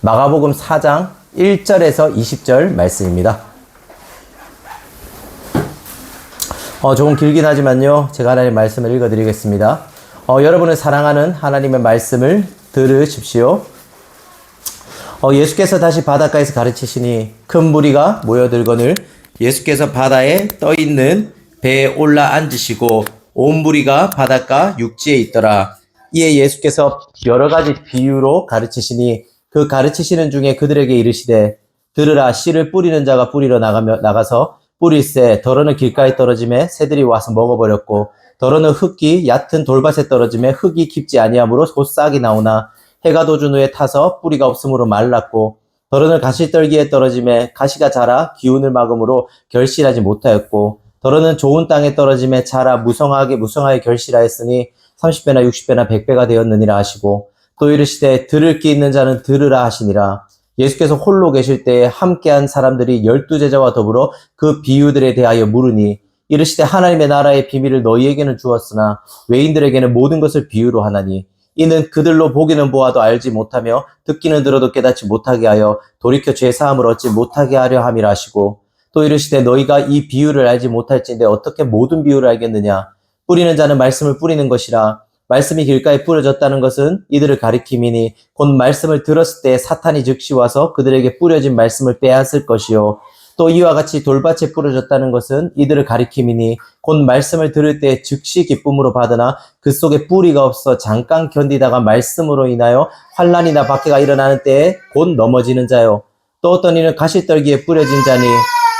마가복음 4장 1절에서 20절 말씀입니다. 조금 길긴 하지만요, 제가 하나님의 말씀을 읽어드리겠습니다. 여러분을 사랑하는 하나님의 말씀을 들으십시오. 예수께서 다시 바닷가에서 가르치시니 큰 무리가 모여들거늘 예수께서 바다에 떠있는 배에 올라 앉으시고 온 무리가 바닷가 육지에 있더라. 이에 예수께서 여러 가지 비유로 가르치시니 그 가르치시는 중에 그들에게 이르시되, 들으라, 씨를 뿌리는 자가 뿌리러 나가서 뿌릴새 더러는 길가에 떨어짐에 새들이 와서 먹어버렸고, 더러는 흙이 얕은 돌밭에 떨어짐에 흙이 깊지 아니하므로 곧 싹이 나오나 해가 돋은 후에 타서 뿌리가 없으므로 말랐고, 더러는 가시떨기에 떨어짐에 가시가 자라 기운을 막음으로 결실하지 못하였고, 더러는 좋은 땅에 떨어짐에 자라 무성하게 결실하였으니 30배나 60배나 100배가 되었느니라 하시고, 또 이르시되 들을 귀 있는 자는 들으라 하시니라. 예수께서 홀로 계실 때에 함께한 사람들이 12제자와 더불어 그 비유들에 대하여 물으니, 이르시되 하나님의 나라의 비밀을 너희에게는 주었으나 외인들에게는 모든 것을 비유로 하나니, 이는 그들로 보기는 보아도 알지 못하며 듣기는 들어도 깨닫지 못하게 하여 돌이켜 죄 사함을 얻지 못하게 하려 함이라 하시고, 또 이르시되 너희가 이 비유를 알지 못할진데 어떻게 모든 비유를 알겠느냐. 뿌리는 자는 말씀을 뿌리는 것이라. 말씀이 길가에 뿌려졌다는 것은 이들을 가리킴이니 곧 말씀을 들었을 때 사탄이 즉시 와서 그들에게 뿌려진 말씀을 빼앗을 것이요, 또 이와 같이 돌밭에 뿌려졌다는 것은 이들을 가리킴이니 곧 말씀을 들을 때 즉시 기쁨으로 받으나 그 속에 뿌리가 없어 잠깐 견디다가 말씀으로 인하여 환난이나 박해가 일어나는 때에 곧 넘어지는 자요, 또 어떤 이는 가시떨기에 뿌려진 자니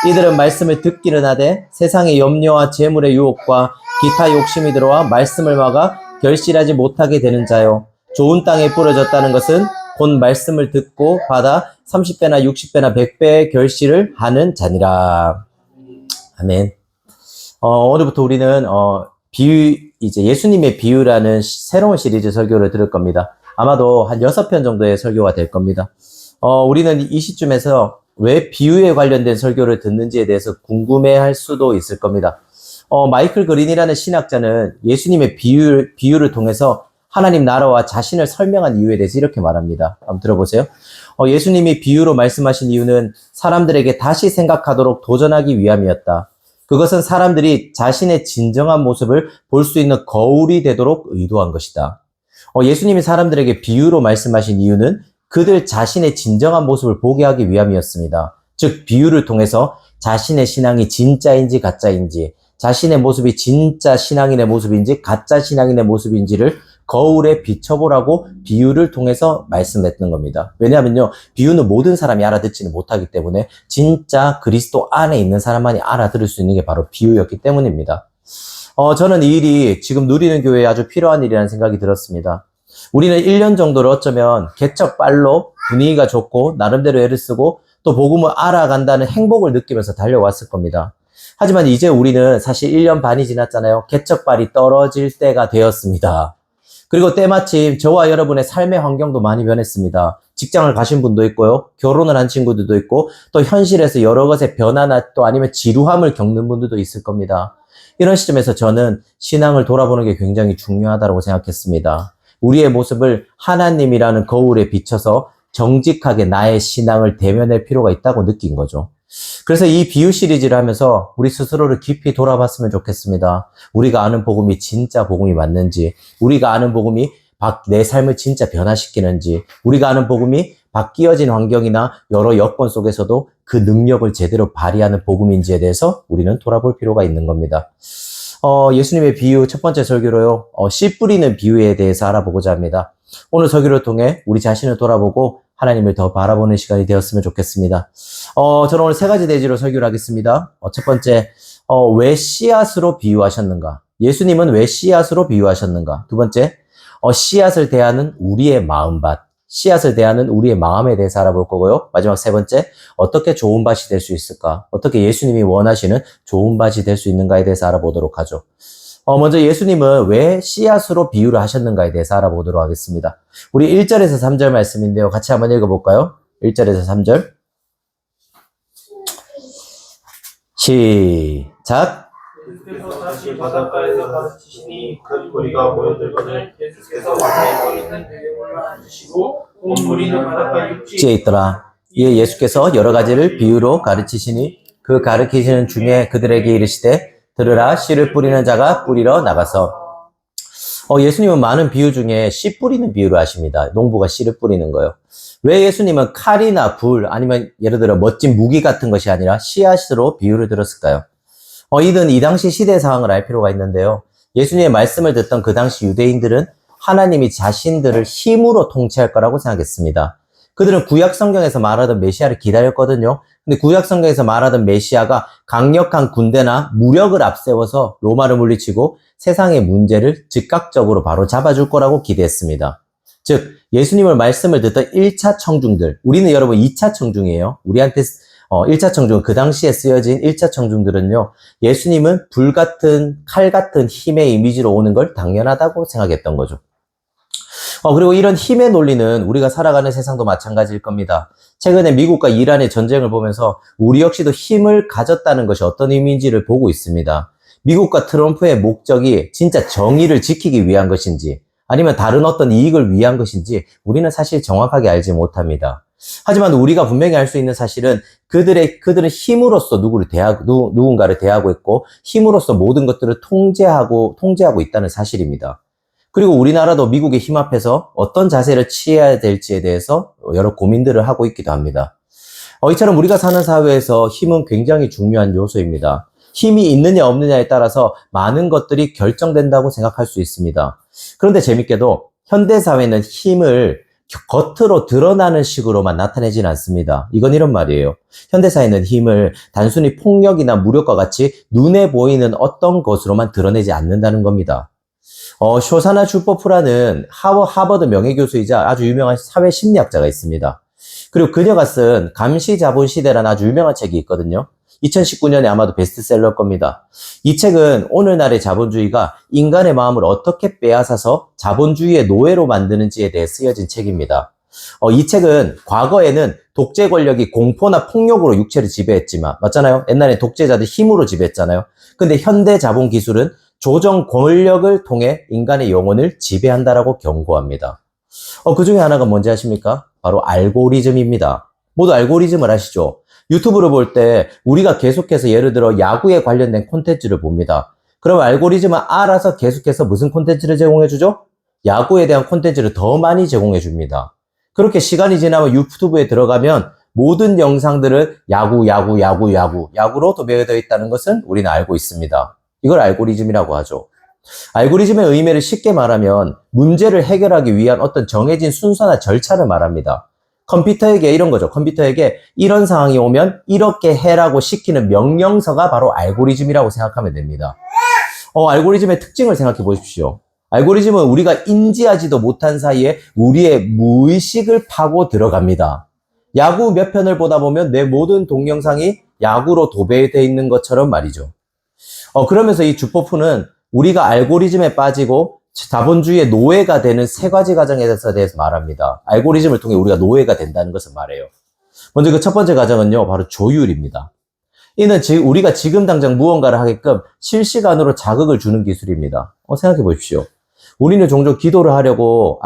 이들은 말씀을 듣기는 하되 세상의 염려와 재물의 유혹과 기타 욕심이 들어와 말씀을 막아 결실하지 못하게 되는 자요, 좋은 땅에 뿌려졌다는 것은 곧 말씀을 듣고 받아 30배나 60배나 100배의 결실을 하는 자니라. 아멘. 오늘부터 우리는 이제 예수님의 비유라는 새로운 시리즈 설교를 들을 겁니다. 아마도 한 6편 정도의 설교가 될 겁니다. 우리는 이 시점에서 왜 비유에 관련된 설교를 듣는지에 대해서 궁금해할 수도 있을 겁니다. 마이클 그린이라는 신학자는 예수님의 비유를 통해서 하나님 나라와 자신을 설명한 이유에 대해서 이렇게 말합니다. 한번 들어보세요. 예수님이 비유로 말씀하신 이유는 사람들에게 다시 생각하도록 도전하기 위함이었다. 그것은 사람들이 자신의 진정한 모습을 볼 수 있는 거울이 되도록 의도한 것이다. 예수님이 사람들에게 비유로 말씀하신 이유는 그들 자신의 진정한 모습을 보게 하기 위함이었습니다. 즉, 비유를 통해서 자신의 신앙이 진짜인지 가짜인지, 자신의 모습이 진짜 신앙인의 모습인지 가짜 신앙인의 모습인지를 거울에 비춰보라고 비유를 통해서 말씀했던 겁니다. 왜냐하면요, 비유는 모든 사람이 알아듣지는 못하기 때문에 진짜 그리스도 안에 있는 사람만이 알아들을 수 있는 게 바로 비유였기 때문입니다. 저는 이 일이 지금 누리는 교회에 아주 필요한 일이라는 생각이 들었습니다. 우리는 1년 정도를 어쩌면 개척발로 분위기가 좋고 나름대로 애를 쓰고 또 복음을 알아간다는 행복을 느끼면서 달려왔을 겁니다. 하지만 이제 우리는 사실 1년 반이 지났잖아요. 개척발이 떨어질 때가 되었습니다. 그리고 때마침 저와 여러분의 삶의 환경도 많이 변했습니다. 직장을 가신 분도 있고요, 결혼을 한 친구들도 있고, 또 현실에서 여러 것의 변화나 또 아니면 지루함을 겪는 분들도 있을 겁니다. 이런 시점에서 저는 신앙을 돌아보는 게 굉장히 중요하다고 생각했습니다. 우리의 모습을 하나님이라는 거울에 비춰서 정직하게 나의 신앙을 대면할 필요가 있다고 느낀 거죠. 그래서 이 비유 시리즈를 하면서 우리 스스로를 깊이 돌아봤으면 좋겠습니다. 우리가 아는 복음이 진짜 복음이 맞는지, 우리가 아는 복음이 내 삶을 진짜 변화시키는지, 우리가 아는 복음이 바뀌어진 환경이나 여러 여건 속에서도 그 능력을 제대로 발휘하는 복음인지에 대해서 우리는 돌아볼 필요가 있는 겁니다. 예수님의 비유 첫 번째 설교로요, 씨 뿌리는 비유에 대해서 알아보고자 합니다. 오늘 설교를 통해 우리 자신을 돌아보고 하나님을 더 바라보는 시간이 되었으면 좋겠습니다. 저는 오늘 3가지 대지로 설교를 하겠습니다. 첫 번째, 왜 씨앗으로 비유하셨는가? 예수님은 왜 씨앗으로 비유하셨는가? 두 번째, 씨앗을 대하는 우리의 마음밭. 씨앗을 대하는 우리의 마음에 대해서 알아볼 거고요. 마지막 3번째, 어떻게 좋은 밭이 될 수 있을까? 어떻게 예수님이 원하시는 좋은 밭이 될 수 있는가에 대해서 알아보도록 하죠. 먼저 예수님은 왜 씨앗으로 비유를 하셨는가에 대해서 알아보도록 하겠습니다. 우리 1절에서 3절 말씀인데요. 같이 한번 읽어볼까요? 1절에서 3절. 시작. 예수께서 다시 바닷가에서 가르치시니 큰 무리가 모여들거늘 예수께서 바다에 떠 있는 배에 올라앉으시고 온 무리는 바닷가 육지에 에 있더라. 이에 예수께서 여러 가지를 비유로 가르치시니 그 가르치시는 중에 그들에게 이르시되 들으라 씨를 뿌리는 자가 뿌리러 나가서 예수님은 많은 비유 중에 씨 뿌리는 비유를 하십니다. 농부가 씨를 뿌리는 거요. 왜 예수님은 칼이나 불 아니면 예를 들어 멋진 무기 같은 것이 아니라 씨앗으로 비유를 들었을까요? 이는 이 당시 시대 상황을 알 필요가 있는데요. 예수님의 말씀을 듣던 그 당시 유대인들은 하나님이 자신들을 힘으로 통치할 거라고 생각했습니다. 그들은 구약 성경에서 말하던 메시아를 기다렸거든요. 근데 구약 성경에서 말하던 메시아가 강력한 군대나 무력을 앞세워서 로마를 물리치고 세상의 문제를 즉각적으로 바로 잡아줄 거라고 기대했습니다. 즉 예수님의 말씀을 듣던 1차 청중들, 우리는 여러분 2차 청중이에요. 우리한테 1차 청중, 그 당시에 쓰여진 1차 청중들은요, 예수님은 불 같은, 칼 같은 힘의 이미지로 오는 걸 당연하다고 생각했던 거죠. 그리고 이런 힘의 논리는 우리가 살아가는 세상도 마찬가지일 겁니다. 최근에 미국과 이란의 전쟁을 보면서 우리 역시도 힘을 가졌다는 것이 어떤 의미인지를 보고 있습니다. 미국과 트럼프의 목적이 진짜 정의를 지키기 위한 것인지 아니면 다른 어떤 이익을 위한 것인지 우리는 사실 정확하게 알지 못합니다. 하지만 우리가 분명히 알 수 있는 사실은 그들은 힘으로써 누군가를 대하고 있고 힘으로써 모든 것들을 통제하고 있다는 사실입니다. 그리고 우리나라도 미국의 힘 앞에서 어떤 자세를 취해야 될지에 대해서 여러 고민들을 하고 있기도 합니다. 이처럼 우리가 사는 사회에서 힘은 굉장히 중요한 요소입니다. 힘이 있느냐 없느냐에 따라서 많은 것들이 결정된다고 생각할 수 있습니다. 그런데 재밌게도 현대사회는 힘을 겉으로 드러나는 식으로만 나타내진 않습니다. 이건 이런 말이에요. 현대사회는 힘을 단순히 폭력이나 무력과 같이 눈에 보이는 어떤 것으로만 드러내지 않는다는 겁니다. 쇼사나 슈퍼프라는 하버드 명예교수이자 아주 유명한 사회심리학자가 있습니다. 그리고 그녀가 쓴 감시자본시대라는 아주 유명한 책이 있거든요. 2019년에 아마도 베스트셀러일 겁니다. 이 책은 오늘날의 자본주의가 인간의 마음을 어떻게 빼앗아서 자본주의의 노예로 만드는지에 대해 쓰여진 책입니다. 이 책은 과거에는 독재 권력이 공포나 폭력으로 육체를 지배했지만, 맞잖아요? 옛날에 독재자들 힘으로 지배했잖아요. 근데 현대 자본 기술은 조정 권력을 통해 인간의 영혼을 지배한다라고 경고합니다. 그 중에 하나가 뭔지 아십니까? 바로 알고리즘입니다. 모두 알고리즘을 아시죠? 유튜브를 볼 때 우리가 계속해서 예를 들어 야구에 관련된 콘텐츠를 봅니다. 그럼 알고리즘은 알아서 계속해서 무슨 콘텐츠를 제공해주죠? 야구에 대한 콘텐츠를 더 많이 제공해줍니다. 그렇게 시간이 지나면 유튜브에 들어가면 모든 영상들은 야구로 도배되어 있다는 것은 우리는 알고 있습니다. 이걸 알고리즘이라고 하죠. 알고리즘의 의미를 쉽게 말하면 문제를 해결하기 위한 어떤 정해진 순서나 절차를 말합니다. 컴퓨터에게 이런 거죠. 컴퓨터에게 이런 상황이 오면 이렇게 해라고 시키는 명령서가 바로 알고리즘이라고 생각하면 됩니다. 알고리즘의 특징을 생각해 보십시오. 알고리즘은 우리가 인지하지도 못한 사이에 우리의 무의식을 파고 들어갑니다. 야구 몇 편을 보다 보면 내 모든 동영상이 야구로 도배되어 있는 것처럼 말이죠. 그러면서 이 주포프는 우리가 알고리즘에 빠지고 자본주의의 노예가 되는 세 가지 과정에 대해서 말합니다. 알고리즘을 통해 우리가 노예가 된다는 것을 말해요. 먼저 그 첫 번째 과정은요, 바로 조율입니다. 이는 우리가 지금 당장 무언가를 하게끔 실시간으로 자극을 주는 기술입니다. 생각해 보십시오. 우리는 종종 기도를 하려고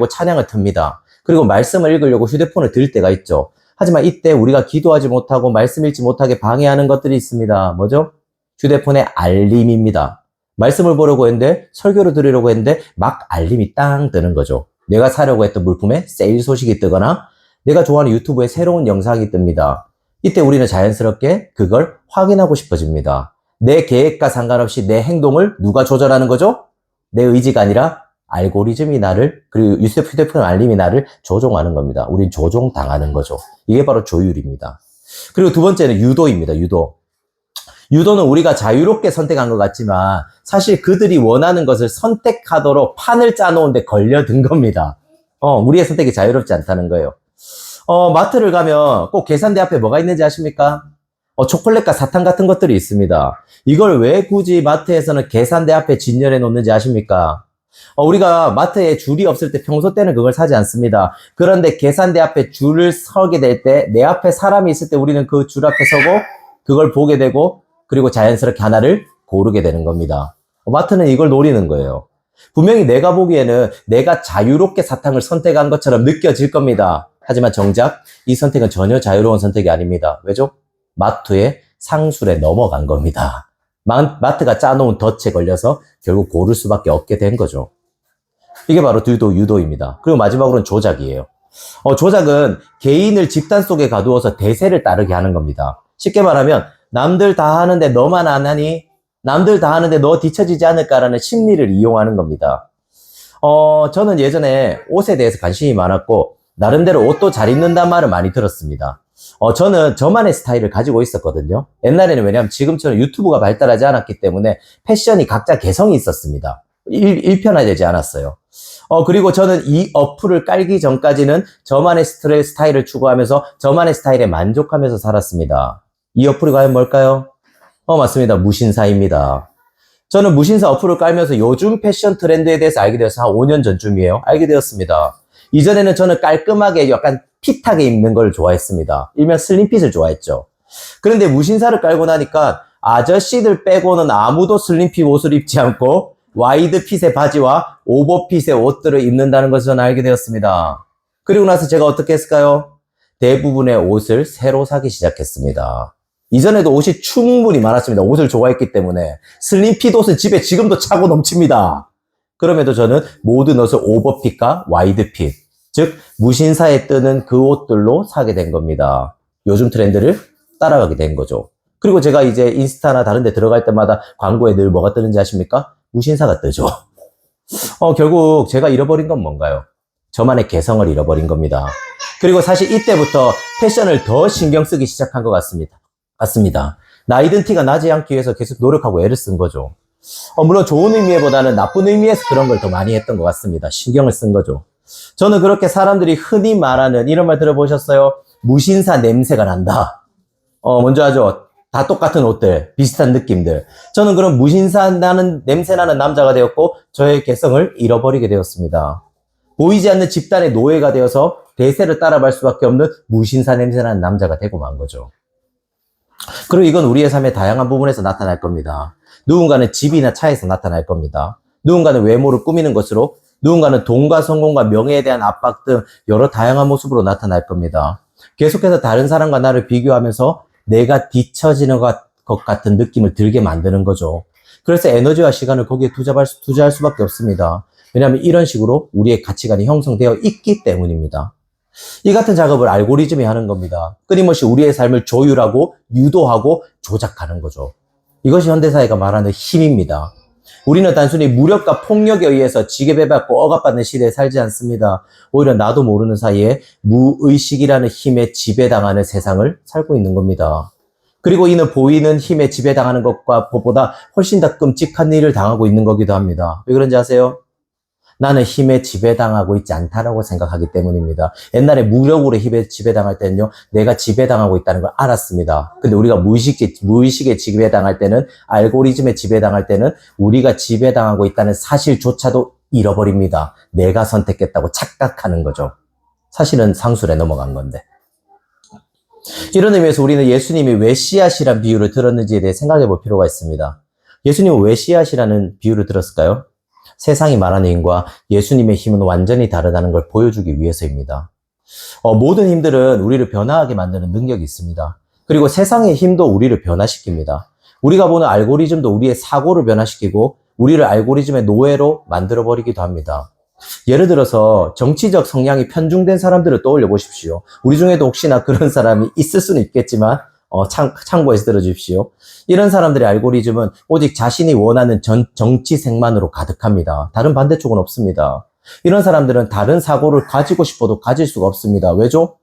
찬양을 틉니다. 그리고 말씀을 읽으려고 휴대폰을 들 때가 있죠. 하지만 이때 우리가 기도하지 못하고 말씀 읽지 못하게 방해하는 것들이 있습니다. 뭐죠? 휴대폰의 알림입니다. 말씀을 보려고 했는데, 설교를 들으려고 했는데 막 알림이 땅 뜨는 거죠. 내가 사려고 했던 물품에 세일 소식이 뜨거나 내가 좋아하는 유튜브에 새로운 영상이 뜹니다. 이때 우리는 자연스럽게 그걸 확인하고 싶어집니다. 내 계획과 상관없이 내 행동을 누가 조절하는 거죠? 내 의지가 아니라 알고리즘이 그리고 휴대폰 알림이 나를 조종하는 겁니다. 우린 조종당하는 거죠. 이게 바로 조율입니다. 그리고 두 번째는 유도입니다. 유도는 우리가 자유롭게 선택한 것 같지만 사실 그들이 원하는 것을 선택하도록 판을 짜놓은 데 걸려든 겁니다. 우리의 선택이 자유롭지 않다는 거예요. 마트를 가면 꼭 계산대 앞에 뭐가 있는지 아십니까? 초콜릿과 사탕 같은 것들이 있습니다. 이걸 왜 굳이 마트에서는 계산대 앞에 진열해 놓는지 아십니까? 우리가 마트에 줄이 없을 때 평소 때는 그걸 사지 않습니다. 그런데 계산대 앞에 줄을 서게 될 때 내 앞에 사람이 있을 때 우리는 그 줄 앞에 서고 그걸 보게 되고 그리고 자연스럽게 하나를 고르게 되는 겁니다. 마트는 이걸 노리는 거예요. 분명히 내가 보기에는 내가 자유롭게 사탕을 선택한 것처럼 느껴질 겁니다. 하지만 정작 이 선택은 전혀 자유로운 선택이 아닙니다. 왜죠? 마트의 상술에 넘어간 겁니다. 마트가 짜놓은 덫에 걸려서 결국 고를 수밖에 없게 된 거죠. 이게 바로 유도입니다. 그리고 마지막으로는 조작이에요. 조작은 개인을 집단 속에 가두어서 대세를 따르게 하는 겁니다. 쉽게 말하면 남들 다 하는데 너만 안 하니? 남들 다 하는데 너 뒤처지지 않을까라는 심리를 이용하는 겁니다. 저는 예전에 옷에 대해서 관심이 많았고 나름대로 옷도 잘 입는다는 말을 많이 들었습니다. 저는 저만의 스타일을 가지고 있었거든요. 옛날에는 왜냐하면 지금처럼 유튜브가 발달하지 않았기 때문에 패션이 각자 개성이 있었습니다. 일편화되지 않았어요. 그리고 저는 이 어플을 깔기 전까지는 저만의 스타일을 추구하면서 저만의 스타일에 만족하면서 살았습니다. 이 어플이 과연 뭘까요? 맞습니다. 무신사입니다. 저는 무신사 어플을 깔면서 요즘 패션 트렌드에 대해서 알게 되어서 한 5년 전쯤이에요. 알게 되었습니다. 이전에는 저는 깔끔하게 약간 핏하게 입는 걸 좋아했습니다. 일명 슬림핏을 좋아했죠. 그런데 무신사를 깔고 나니까 아저씨들 빼고는 아무도 슬림핏 옷을 입지 않고 와이드 핏의 바지와 오버핏의 옷들을 입는다는 것을 저는 알게 되었습니다. 그리고 나서 제가 어떻게 했을까요? 대부분의 옷을 새로 사기 시작했습니다. 이전에도 옷이 충분히 많았습니다. 옷을 좋아했기 때문에. 슬림핏 옷은 집에 지금도 차고 넘칩니다. 그럼에도 저는 모든 옷을 오버핏과 와이드핏, 즉 무신사에 뜨는 그 옷들로 사게 된 겁니다. 요즘 트렌드를 따라가게 된 거죠. 그리고 제가 이제 인스타나 다른 데 들어갈 때마다 광고에 늘 뭐가 뜨는지 아십니까? 무신사가 뜨죠. 결국 제가 잃어버린 건 뭔가요? 저만의 개성을 잃어버린 겁니다. 그리고 사실 이때부터 패션을 더 신경 쓰기 시작한 것 같습니다. 나이든 티가 나지 않기 위해서 계속 노력하고 애를 쓴 거죠. 물론 좋은 의미보다는 나쁜 의미에서 그런 걸 더 많이 했던 것 같습니다. 신경을 쓴 거죠. 저는 그렇게 사람들이 흔히 말하는 이런 말 들어보셨어요? 무신사 냄새가 난다. 먼저 하죠. 다 똑같은 옷들, 비슷한 느낌들. 저는 그런 무신사 나는 냄새 나는 남자가 되었고 저의 개성을 잃어버리게 되었습니다. 보이지 않는 집단의 노예가 되어서 대세를 따라갈 수밖에 없는 무신사 냄새 나는 남자가 되고 만 거죠. 그리고 이건 우리의 삶의 다양한 부분에서 나타날 겁니다. 누군가는 집이나 차에서 나타날 겁니다. 누군가는 외모를 꾸미는 것으로, 누군가는 돈과 성공과 명예에 대한 압박 등 여러 다양한 모습으로 나타날 겁니다. 계속해서 다른 사람과 나를 비교하면서 내가 뒤처지는 것 같은 느낌을 들게 만드는 거죠. 그래서 에너지와 시간을 거기에 투자할 수밖에 없습니다. 왜냐하면 이런 식으로 우리의 가치관이 형성되어 있기 때문입니다. 이 같은 작업을 알고리즘이 하는 겁니다. 끊임없이 우리의 삶을 조율하고 유도하고 조작하는 거죠. 이것이 현대사회가 말하는 힘입니다. 우리는 단순히 무력과 폭력에 의해서 지배받고 억압받는 시대에 살지 않습니다. 오히려 나도 모르는 사이에 무의식이라는 힘에 지배당하는 세상을 살고 있는 겁니다. 그리고 이는 보이는 힘에 지배당하는 것보다 훨씬 더 끔찍한 일을 당하고 있는 거기도 합니다. 왜 그런지 아세요? 나는 힘에 지배당하고 있지 않다라고 생각하기 때문입니다. 옛날에 무력으로 힘에 지배당할 때는요, 내가 지배당하고 있다는 걸 알았습니다. 근데 우리가 무의식에 지배당할 때는, 알고리즘에 지배당할 때는 우리가 지배당하고 있다는 사실조차도 잃어버립니다. 내가 선택했다고 착각하는 거죠. 사실은 상술에 넘어간 건데. 이런 의미에서 우리는 예수님이 왜 씨앗이란 비유를 들었는지에 대해 생각해 볼 필요가 있습니다. 예수님은 왜 씨앗이라는 비유를 들었을까요? 세상이 말하는 힘과 예수님의 힘은 완전히 다르다는 걸 보여주기 위해서입니다. 모든 힘들은 우리를 변화하게 만드는 능력이 있습니다. 그리고 세상의 힘도 우리를 변화시킵니다. 우리가 보는 알고리즘도 우리의 사고를 변화시키고 우리를 알고리즘의 노예로 만들어버리기도 합니다. 예를 들어서 정치적 성향이 편중된 사람들을 떠올려 보십시오. 우리 중에도 혹시나 그런 사람이 있을 수는 있겠지만 참고해서 들어주십시오. 이런 사람들의 알고리즘은 오직 자신이 원하는 정치색만으로 가득합니다. 다른 반대쪽은 없습니다. 이런 사람들은 다른 사고를 가지고 싶어도 가질 수가 없습니다. 왜죠?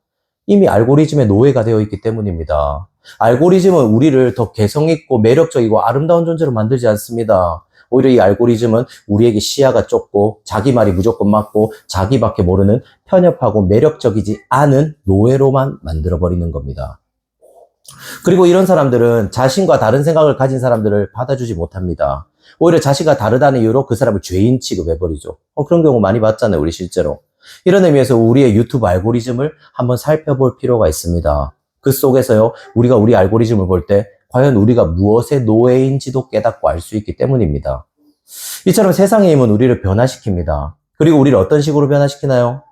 이미 알고리즘의 노예가 되어 있기 때문입니다. 알고리즘은 우리를 더 개성있고 매력적이고 아름다운 존재로 만들지 않습니다. 오히려 이 알고리즘은 우리에게 시야가 좁고 자기 말이 무조건 맞고 자기밖에 모르는 편협하고 매력적이지 않은 노예로만 만들어버리는 겁니다. 그리고 이런 사람들은 자신과 다른 생각을 가진 사람들을 받아주지 못합니다. 오히려 자신과 다르다는 이유로 그 사람을 죄인 취급해버리죠. 그런 경우 많이 봤잖아요, 우리 실제로. 이런 의미에서 우리의 유튜브 알고리즘을 한번 살펴볼 필요가 있습니다. 그 속에서요, 우리가 우리 알고리즘을 볼 때 과연 우리가 무엇의 노예인지도 깨닫고 알 수 있기 때문입니다. 이처럼 세상의 힘은 우리를 변화시킵니다. 그리고 우리를 어떤 식으로 변화시키나요?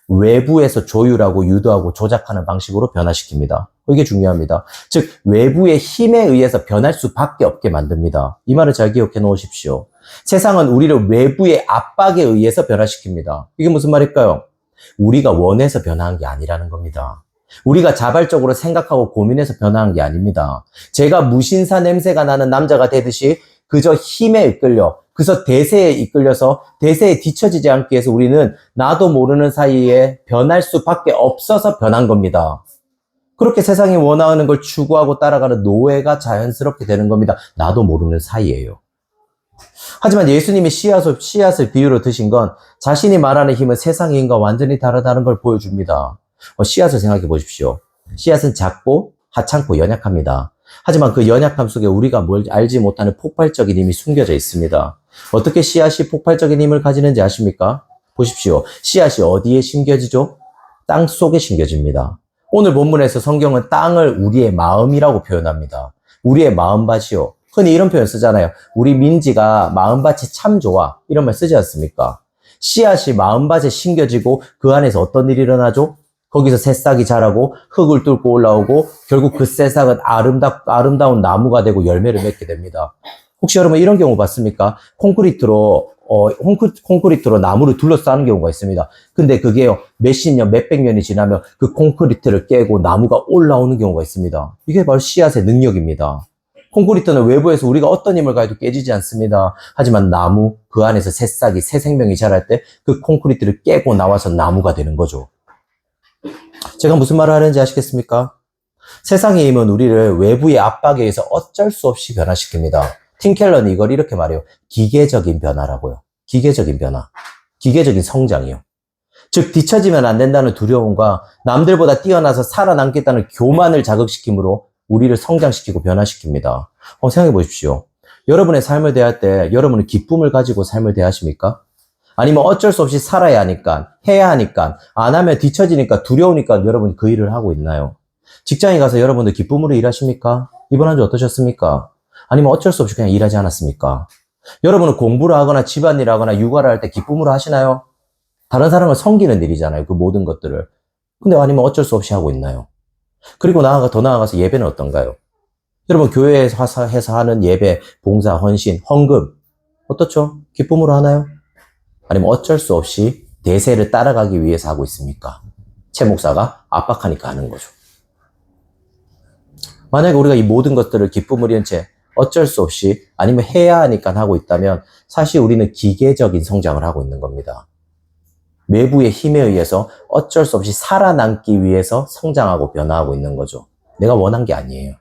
외부에서 조율하고 유도하고 조작하는 방식으로 변화시킵니다. 이게 중요합니다. 즉 외부의 힘에 의해서 변할 수밖에 없게 만듭니다. 이 말을 잘 기억해 놓으십시오. 세상은 우리를 외부의 압박에 의해서 변화시킵니다. 이게 무슨 말일까요? 우리가 원해서 변화한 게 아니라는 겁니다. 우리가 자발적으로 생각하고 고민해서 변화한 게 아닙니다. 제가 무신사 냄새가 나는 남자가 되듯이 그저 힘에 이끌려, 그래서 대세에 이끌려서 대세에 뒤처지지 않기 위해서 우리는 나도 모르는 사이에 변할 수밖에 없어서 변한 겁니다. 그렇게 세상이 원하는 걸 추구하고 따라가는 노예가 자연스럽게 되는 겁니다. 나도 모르는 사이에요. 하지만 예수님이 씨앗을 비유로 드신 건 자신이 말하는 힘은 세상의 힘과 완전히 다르다는 걸 보여줍니다. 씨앗을 생각해 보십시오. 씨앗은 작고 하찮고 연약합니다. 하지만 그 연약함 속에 우리가 뭘 알지 못하는 폭발적인 힘이 숨겨져 있습니다. 어떻게 씨앗이 폭발적인 힘을 가지는지 아십니까? 보십시오. 씨앗이 어디에 심겨지죠? 땅 속에 심겨집니다. 오늘 본문에서 성경은 땅을 우리의 마음이라고 표현합니다. 우리의 마음밭이요. 흔히 이런 표현 쓰잖아요. 우리 민지가 마음밭이 참 좋아. 이런 말 쓰지 않습니까? 씨앗이 마음밭에 심겨지고 그 안에서 어떤 일이 일어나죠? 거기서 새싹이 자라고 흙을 뚫고 올라오고 결국 그 새싹은 아름다운 나무가 되고 열매를 맺게 됩니다. 혹시 여러분 이런 경우 봤습니까? 콘크리트로 나무를 둘러싸는 경우가 있습니다. 근데 그게요, 몇십 년, 몇백 년이 지나면 그 콘크리트를 깨고 나무가 올라오는 경우가 있습니다. 이게 바로 씨앗의 능력입니다. 콘크리트는 외부에서 우리가 어떤 힘을 가해도 깨지지 않습니다. 하지만 나무, 그 안에서 새싹이, 새 생명이 자랄 때 그 콘크리트를 깨고 나와서 나무가 되는 거죠. 제가 무슨 말을 하는지 아시겠습니까? 세상의 힘은 우리를 외부의 압박에 의해서 어쩔 수 없이 변화시킵니다. 팀 켈러는 이걸 이렇게 말해요. 기계적인 변화라고요. 기계적인 변화. 기계적인 성장이요. 즉 뒤처지면 안 된다는 두려움과 남들보다 뛰어나서 살아남겠다는 교만을 자극시킴으로 우리를 성장시키고 변화시킵니다. 생각해 보십시오. 여러분의 삶을 대할 때 여러분은 기쁨을 가지고 삶을 대하십니까? 아니면 어쩔 수 없이 살아야 하니까, 해야 하니까, 안 하면 뒤처지니까 두려우니까 여러분이 그 일을 하고 있나요? 직장에 가서 여러분들 기쁨으로 일하십니까? 이번 한 주 어떠셨습니까? 아니면 어쩔 수 없이 그냥 일하지 않았습니까? 여러분은 공부를 하거나 집안일을 하거나 육아를 할 때 기쁨으로 하시나요? 다른 사람을 섬기는 일이잖아요. 그 모든 것들을. 근데 아니면 어쩔 수 없이 하고 있나요? 그리고 더 나아가서 예배는 어떤가요? 여러분 교회에서 해서 하는 예배, 봉사, 헌신, 헌금 어떻죠? 기쁨으로 하나요? 아니면 어쩔 수 없이 대세를 따라가기 위해서 하고 있습니까? 최 목사가 압박하니까 하는 거죠. 만약에 우리가 이 모든 것들을 기쁨을 잃은 채 어쩔 수 없이 아니면 해야 하니까 하고 있다면 사실 우리는 기계적인 성장을 하고 있는 겁니다. 외부의 힘에 의해서 어쩔 수 없이 살아남기 위해서 성장하고 변화하고 있는 거죠. 내가 원한 게 아니에요.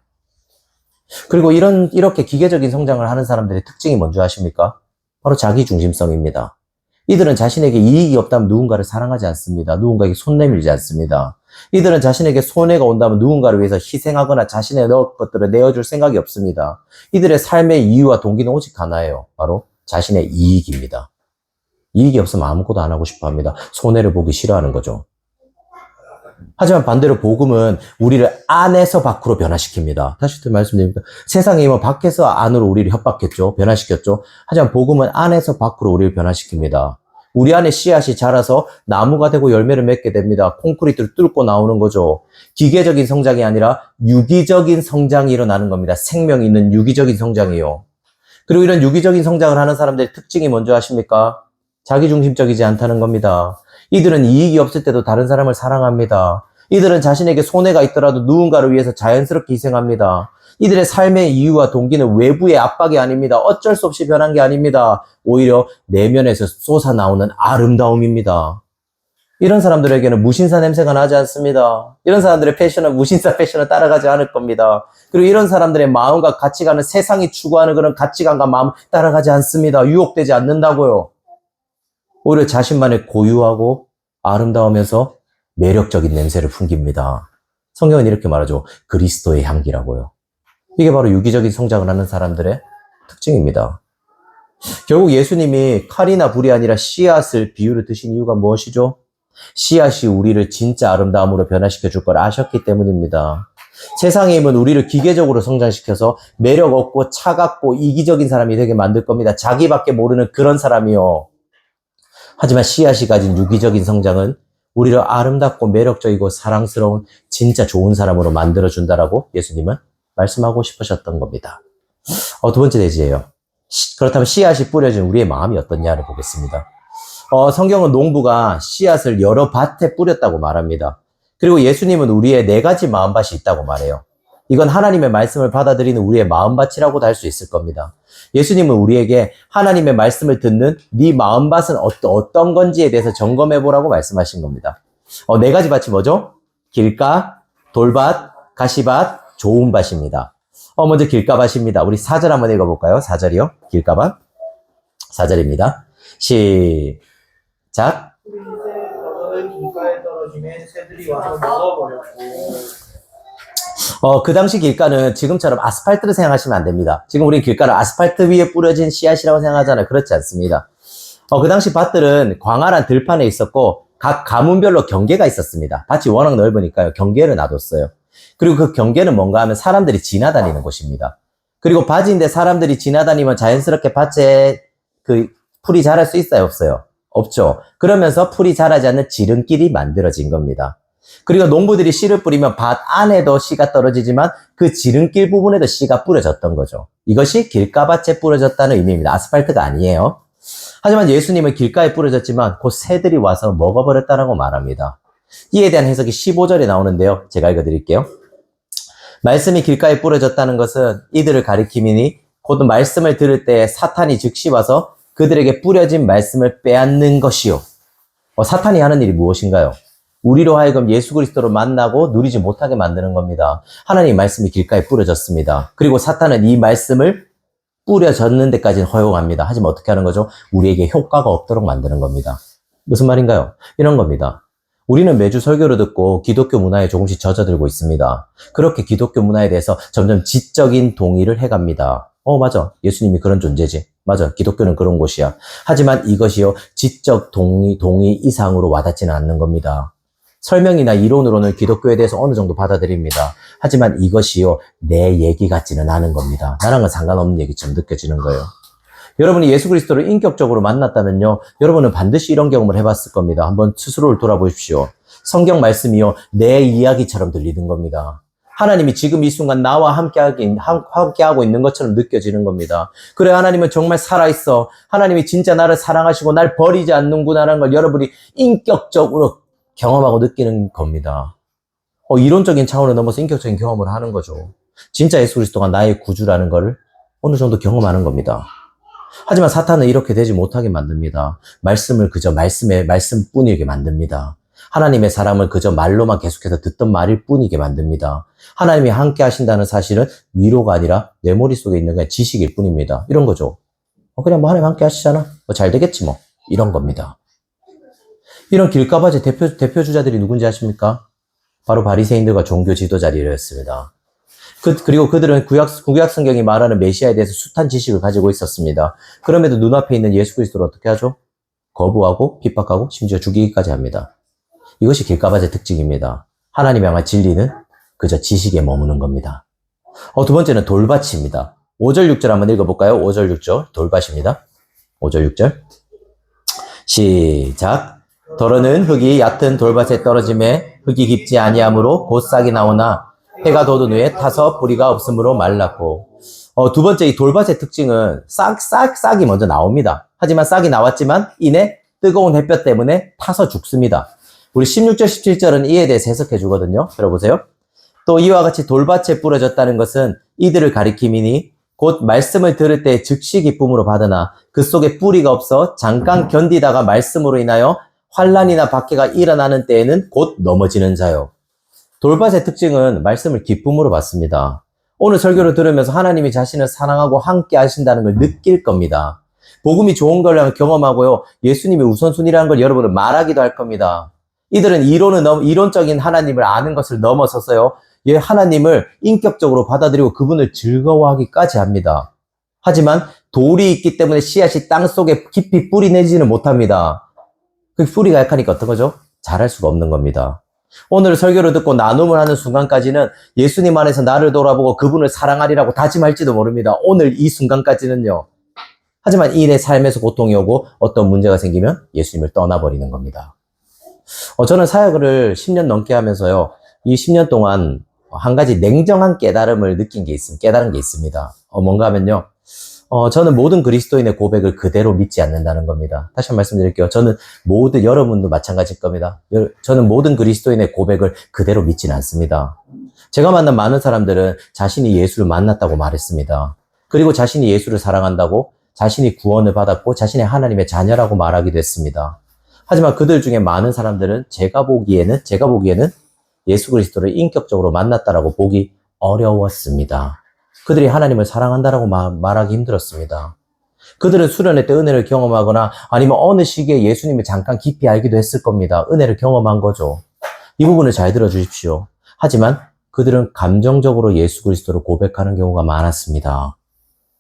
그리고 이렇게 기계적인 성장을 하는 사람들의 특징이 뭔지 아십니까? 바로 자기중심성입니다. 이들은 자신에게 이익이 없다면 누군가를 사랑하지 않습니다. 누군가에게 손 내밀지 않습니다. 이들은 자신에게 손해가 온다면 누군가를 위해서 희생하거나 자신의 것들을 내어줄 생각이 없습니다. 이들의 삶의 이유와 동기는 오직 하나예요. 바로 자신의 이익입니다. 이익이 없으면 아무것도 안 하고 싶어 합니다. 손해를 보기 싫어하는 거죠. 하지만 반대로 복음은 우리를 안에서 밖으로 변화시킵니다. 다시 또 말씀드립니다. 세상에 임은 밖에서 안으로 우리를 협박했죠. 변화시켰죠. 하지만 복음은 안에서 밖으로 우리를 변화시킵니다. 우리 안에 씨앗이 자라서 나무가 되고 열매를 맺게 됩니다. 콘크리트를 뚫고 나오는 거죠. 기계적인 성장이 아니라 유기적인 성장이 일어나는 겁니다. 생명이 있는 유기적인 성장이요. 그리고 이런 유기적인 성장을 하는 사람들의 특징이 뭔지 아십니까? 자기중심적이지 않다는 겁니다. 이들은 이익이 없을 때도 다른 사람을 사랑합니다. 이들은 자신에게 손해가 있더라도 누군가를 위해서 자연스럽게 희생합니다. 이들의 삶의 이유와 동기는 외부의 압박이 아닙니다. 어쩔 수 없이 변한 게 아닙니다. 오히려 내면에서 솟아나오는 아름다움입니다. 이런 사람들에게는 무신사 냄새가 나지 않습니다. 이런 사람들의 패션은 무신사 패션을 따라가지 않을 겁니다. 그리고 이런 사람들의 마음과 가치관은 세상이 추구하는 그런 가치관과 마음 따라가지 않습니다. 유혹되지 않는다고요. 오히려 자신만의 고유하고 아름다우면서 매력적인 냄새를 풍깁니다. 성경은 이렇게 말하죠. 그리스도의 향기라고요. 이게 바로 유기적인 성장을 하는 사람들의 특징입니다. 결국 예수님이 칼이나 불이 아니라 씨앗을 비유로 드신 이유가 무엇이죠? 씨앗이 우리를 진짜 아름다움으로 변화시켜 줄 걸 아셨기 때문입니다. 세상의 힘은 우리를 기계적으로 성장시켜서 매력 없고 차갑고 이기적인 사람이 되게 만들 겁니다. 자기밖에 모르는 그런 사람이요. 하지만 씨앗이 가진 유기적인 성장은 우리를 아름답고 매력적이고 사랑스러운 진짜 좋은 사람으로 만들어준다라고 예수님은 말씀하고 싶으셨던 겁니다. 두 번째 대지예요. 그렇다면 씨앗이 뿌려진 우리의 마음이 어떻냐를 보겠습니다. 성경은 농부가 씨앗을 여러 밭에 뿌렸다고 말합니다. 그리고 예수님은 우리의 4가지 마음밭이 있다고 말해요. 이건 하나님의 말씀을 받아들이는 우리의 마음밭이라고도 할 수 있을 겁니다. 예수님은 우리에게 하나님의 말씀을 듣는 네 마음밭은 어떤 건지에 대해서 점검해보라고 말씀하신 겁니다. 4가지 밭이 뭐죠? 길가, 돌밭, 가시밭, 좋은 밭입니다. 먼저 길가밭입니다. 우리 4절 한번 읽어볼까요? 4절이요. 길가밭. 4절입니다. 시작. 우리 이제 길가에 떨어짐에 새들이 와서 먹어버렸고. 그 당시 길가는 지금처럼 아스팔트를 생각하시면 안 됩니다. 지금 우리 길가를 아스팔트 위에 뿌려진 씨앗이라고 생각하잖아요. 그렇지 않습니다. 그 당시 밭들은 광활한 들판에 있었고 각 가문별로 경계가 있었습니다. 밭이 워낙 넓으니까요. 경계를 놔뒀어요. 그리고 그 경계는 뭔가 하면 사람들이 지나다니는 곳입니다. 그리고 밭인데 사람들이 지나다니면 자연스럽게 밭에 그 풀이 자랄 수 있어요? 없어요? 없죠. 그러면서 풀이 자라지 않는 지름길이 만들어진 겁니다. 그리고 농부들이 씨를 뿌리면 밭 안에도 씨가 떨어지지만 그 지름길 부분에도 씨가 뿌려졌던 거죠. 이것이 길가밭에 뿌려졌다는 의미입니다. 아스팔트가 아니에요. 하지만 예수님은 길가에 뿌려졌지만 곧 새들이 와서 먹어버렸다라고 말합니다. 이에 대한 해석이 15절에 나오는데요. 제가 읽어드릴게요. 말씀이 길가에 뿌려졌다는 것은 이들을 가리킴이니 곧 말씀을 들을 때 사탄이 즉시 와서 그들에게 뿌려진 말씀을 빼앗는 것이요. 사탄이 하는 일이 무엇인가요? 우리로 하여금 예수 그리스도를 만나고 누리지 못하게 만드는 겁니다. 하나님의 말씀이 길가에 뿌려졌습니다. 그리고 사탄은 이 말씀을 뿌려졌는 데까지는 허용합니다. 하지만 어떻게 하는 거죠? 우리에게 효과가 없도록 만드는 겁니다. 무슨 말인가요? 이런 겁니다. 우리는 매주 설교를 듣고 기독교 문화에 조금씩 젖어들고 있습니다. 그렇게 기독교 문화에 대해서 점점 지적인 동의를 해갑니다. 맞아. 예수님이 그런 존재지. 맞아. 기독교는 그런 곳이야. 하지만 이것이요, 지적 동의 이상으로 와닿지는 않는 겁니다. 설명이나 이론으로는 기독교에 대해서 어느 정도 받아들입니다. 하지만 이것이요, 내 얘기 같지는 않은 겁니다. 나랑은 상관없는 얘기처럼 느껴지는 거예요. 여러분이 예수 그리스도를 인격적으로 만났다면요, 여러분은 반드시 이런 경험을 해봤을 겁니다. 한번 스스로를 돌아보십시오. 성경 말씀이요, 내 이야기처럼 들리는 겁니다. 하나님이 지금 이 순간 나와 함께하고 있는 것처럼 느껴지는 겁니다. 그래, 하나님은 정말 살아있어. 하나님이 진짜 나를 사랑하시고 날 버리지 않는구나라는 걸 여러분이 인격적으로 경험하고 느끼는 겁니다. 이론적인 차원을 넘어서 인격적인 경험을 하는 거죠. 진짜 예수 그리스도가 나의 구주라는 걸 어느 정도 경험하는 겁니다. 하지만 사탄은 이렇게 되지 못하게 만듭니다. 말씀을 그저 말씀뿐이게 만듭니다. 하나님의 사람을 그저 말로만 계속해서 듣던 말일 뿐이게 만듭니다. 하나님이 함께 하신다는 사실은 위로가 아니라 내 머릿속에 있는 그냥 지식일 뿐입니다. 이런 거죠. 그냥 하나님 함께 하시잖아. 잘 되겠지 뭐. 이런 겁니다. 이런 길가밭의 대표 주자들이 누군지 아십니까? 바로 바리새인들과 종교 지도자들이었습니다. 그리고 그들은 구약 성경이 말하는 메시아에 대해서 숱한 지식을 가지고 있었습니다. 그럼에도 눈앞에 있는 예수 그리스도를 어떻게 하죠? 거부하고 핍박하고 심지어 죽이기까지 합니다. 이것이 길가밭의 특징입니다. 하나님 향한 진리는 그저 지식에 머무는 겁니다. 두 번째는 돌밭입니다. 5절 6절 한번 읽어볼까요? 5절 6절 돌밭입니다. 5절 6절 시작. 더러는 흙이 얕은 돌밭에 떨어짐에 흙이 깊지 아니하므로 곧 싹이 나오나 해가 돋은 후에 타서 뿌리가 없으므로 말랐고. 두 번째 이 돌밭의 특징은 싹이 먼저 나옵니다. 하지만 싹이 나왔지만 이내 뜨거운 햇볕 때문에 타서 죽습니다. 우리 16절 17절은 이에 대해서 해석해 주거든요. 들어보세요. 또 이와 같이 돌밭에 뿌려졌다는 것은 이들을 가리킴이니 곧 말씀을 들을 때 즉시 기쁨으로 받으나 그 속에 뿌리가 없어 잠깐 견디다가 말씀으로 인하여 환난이나 박해가 일어나는 때에는 곧 넘어지는 자요. 돌밭의 특징은 말씀을 기쁨으로 받습니다. 오늘 설교를 들으면서 하나님이 자신을 사랑하고 함께 하신다는 걸 느낄 겁니다. 복음이 좋은 걸 경험하고요, 예수님이 우선순위라는 걸 여러분은 말하기도 할 겁니다. 이들은 이론적인 하나님을 아는 것을 넘어서서요, 하나님을 인격적으로 받아들이고 그분을 즐거워하기까지 합니다. 하지만 돌이 있기 때문에 씨앗이 땅 속에 깊이 뿌리 내지는 못합니다. 그 뿌리가 약하니까 어떤 거죠? 자랄 수가 없는 겁니다. 오늘 설교를 듣고 나눔을 하는 순간까지는 예수님 안에서 나를 돌아보고 그분을 사랑하리라고 다짐할지도 모릅니다. 오늘 이 순간까지는요. 하지만 이 내 삶에서 고통이 오고 어떤 문제가 생기면 예수님을 떠나버리는 겁니다. 저는 사역을 10년 넘게 하면서요. 이 10년 동안 한 가지 냉정한 깨달음을 느낀 게 있습니다. 깨달은 게 있습니다. 뭔가 하면요. 저는 모든 그리스도인의 고백을 그대로 믿지 않는다는 겁니다. 다시 한번 말씀드릴게요. 저는 여러분도 마찬가지일 겁니다. 저는 모든 그리스도인의 고백을 그대로 믿지는 않습니다. 제가 만난 많은 사람들은 자신이 예수를 만났다고 말했습니다. 그리고 자신이 예수를 사랑한다고, 자신이 구원을 받았고, 자신의 하나님의 자녀라고 말하기도 했습니다. 하지만 그들 중에 많은 사람들은 제가 보기에는 예수 그리스도를 인격적으로 만났다라고 보기 어려웠습니다. 그들이 하나님을 사랑한다라고 말하기 힘들었습니다. 그들은 수련회 때 은혜를 경험하거나 아니면 어느 시기에 예수님을 잠깐 깊이 알기도 했을 겁니다. 은혜를 경험한 거죠. 이 부분을 잘 들어주십시오. 하지만 그들은 감정적으로 예수 그리스도를 고백하는 경우가 많았습니다.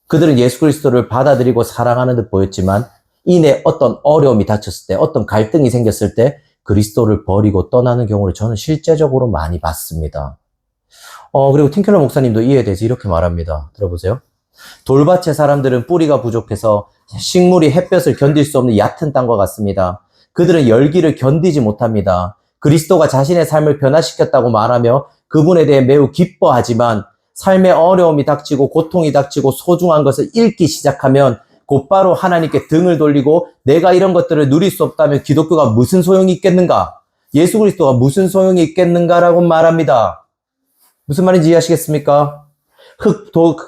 그들은 예수 그리스도를 받아들이고 사랑하는 듯 보였지만 이내 어떤 어려움이 닥쳤을 때, 어떤 갈등이 생겼을 때 그리스도를 버리고 떠나는 경우를 저는 실제적으로 많이 봤습니다. 그리고 팀켈러 목사님도 이에 대해서 이렇게 말합니다. 들어보세요. 돌밭의 사람들은 뿌리가 부족해서 식물이 햇볕을 견딜 수 없는 얕은 땅과 같습니다. 그들은 열기를 견디지 못합니다. 그리스도가 자신의 삶을 변화시켰다고 말하며 그분에 대해 매우 기뻐하지만 삶의 어려움이 닥치고 고통이 닥치고 소중한 것을 잃기 시작하면 곧바로 하나님께 등을 돌리고 내가 이런 것들을 누릴 수 없다면 기독교가 무슨 소용이 있겠는가? 예수 그리스도가 무슨 소용이 있겠는가라고 말합니다. 무슨 말인지 이해하시겠습니까?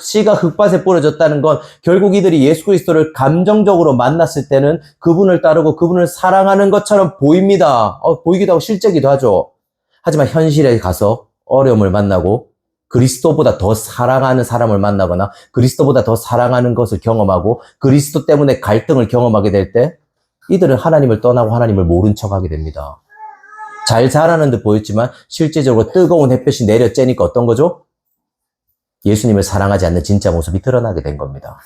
씨가 흙밭에 뿌려졌다는 건 결국 이들이 예수 그리스도를 감정적으로 만났을 때는 그분을 따르고 그분을 사랑하는 것처럼 보입니다. 보이기도 하고 실제기도 하죠. 하지만 현실에 가서 어려움을 만나고 그리스도보다 더 사랑하는 사람을 만나거나 그리스도보다 더 사랑하는 것을 경험하고 그리스도 때문에 갈등을 경험하게 될 때 이들은 하나님을 떠나고 하나님을 모른 척하게 됩니다. 잘 자라는 듯 보였지만 실제적으로 뜨거운 햇볕이 내려 쬐니까 어떤 거죠? 예수님을 사랑하지 않는 진짜 모습이 드러나게 된 겁니다.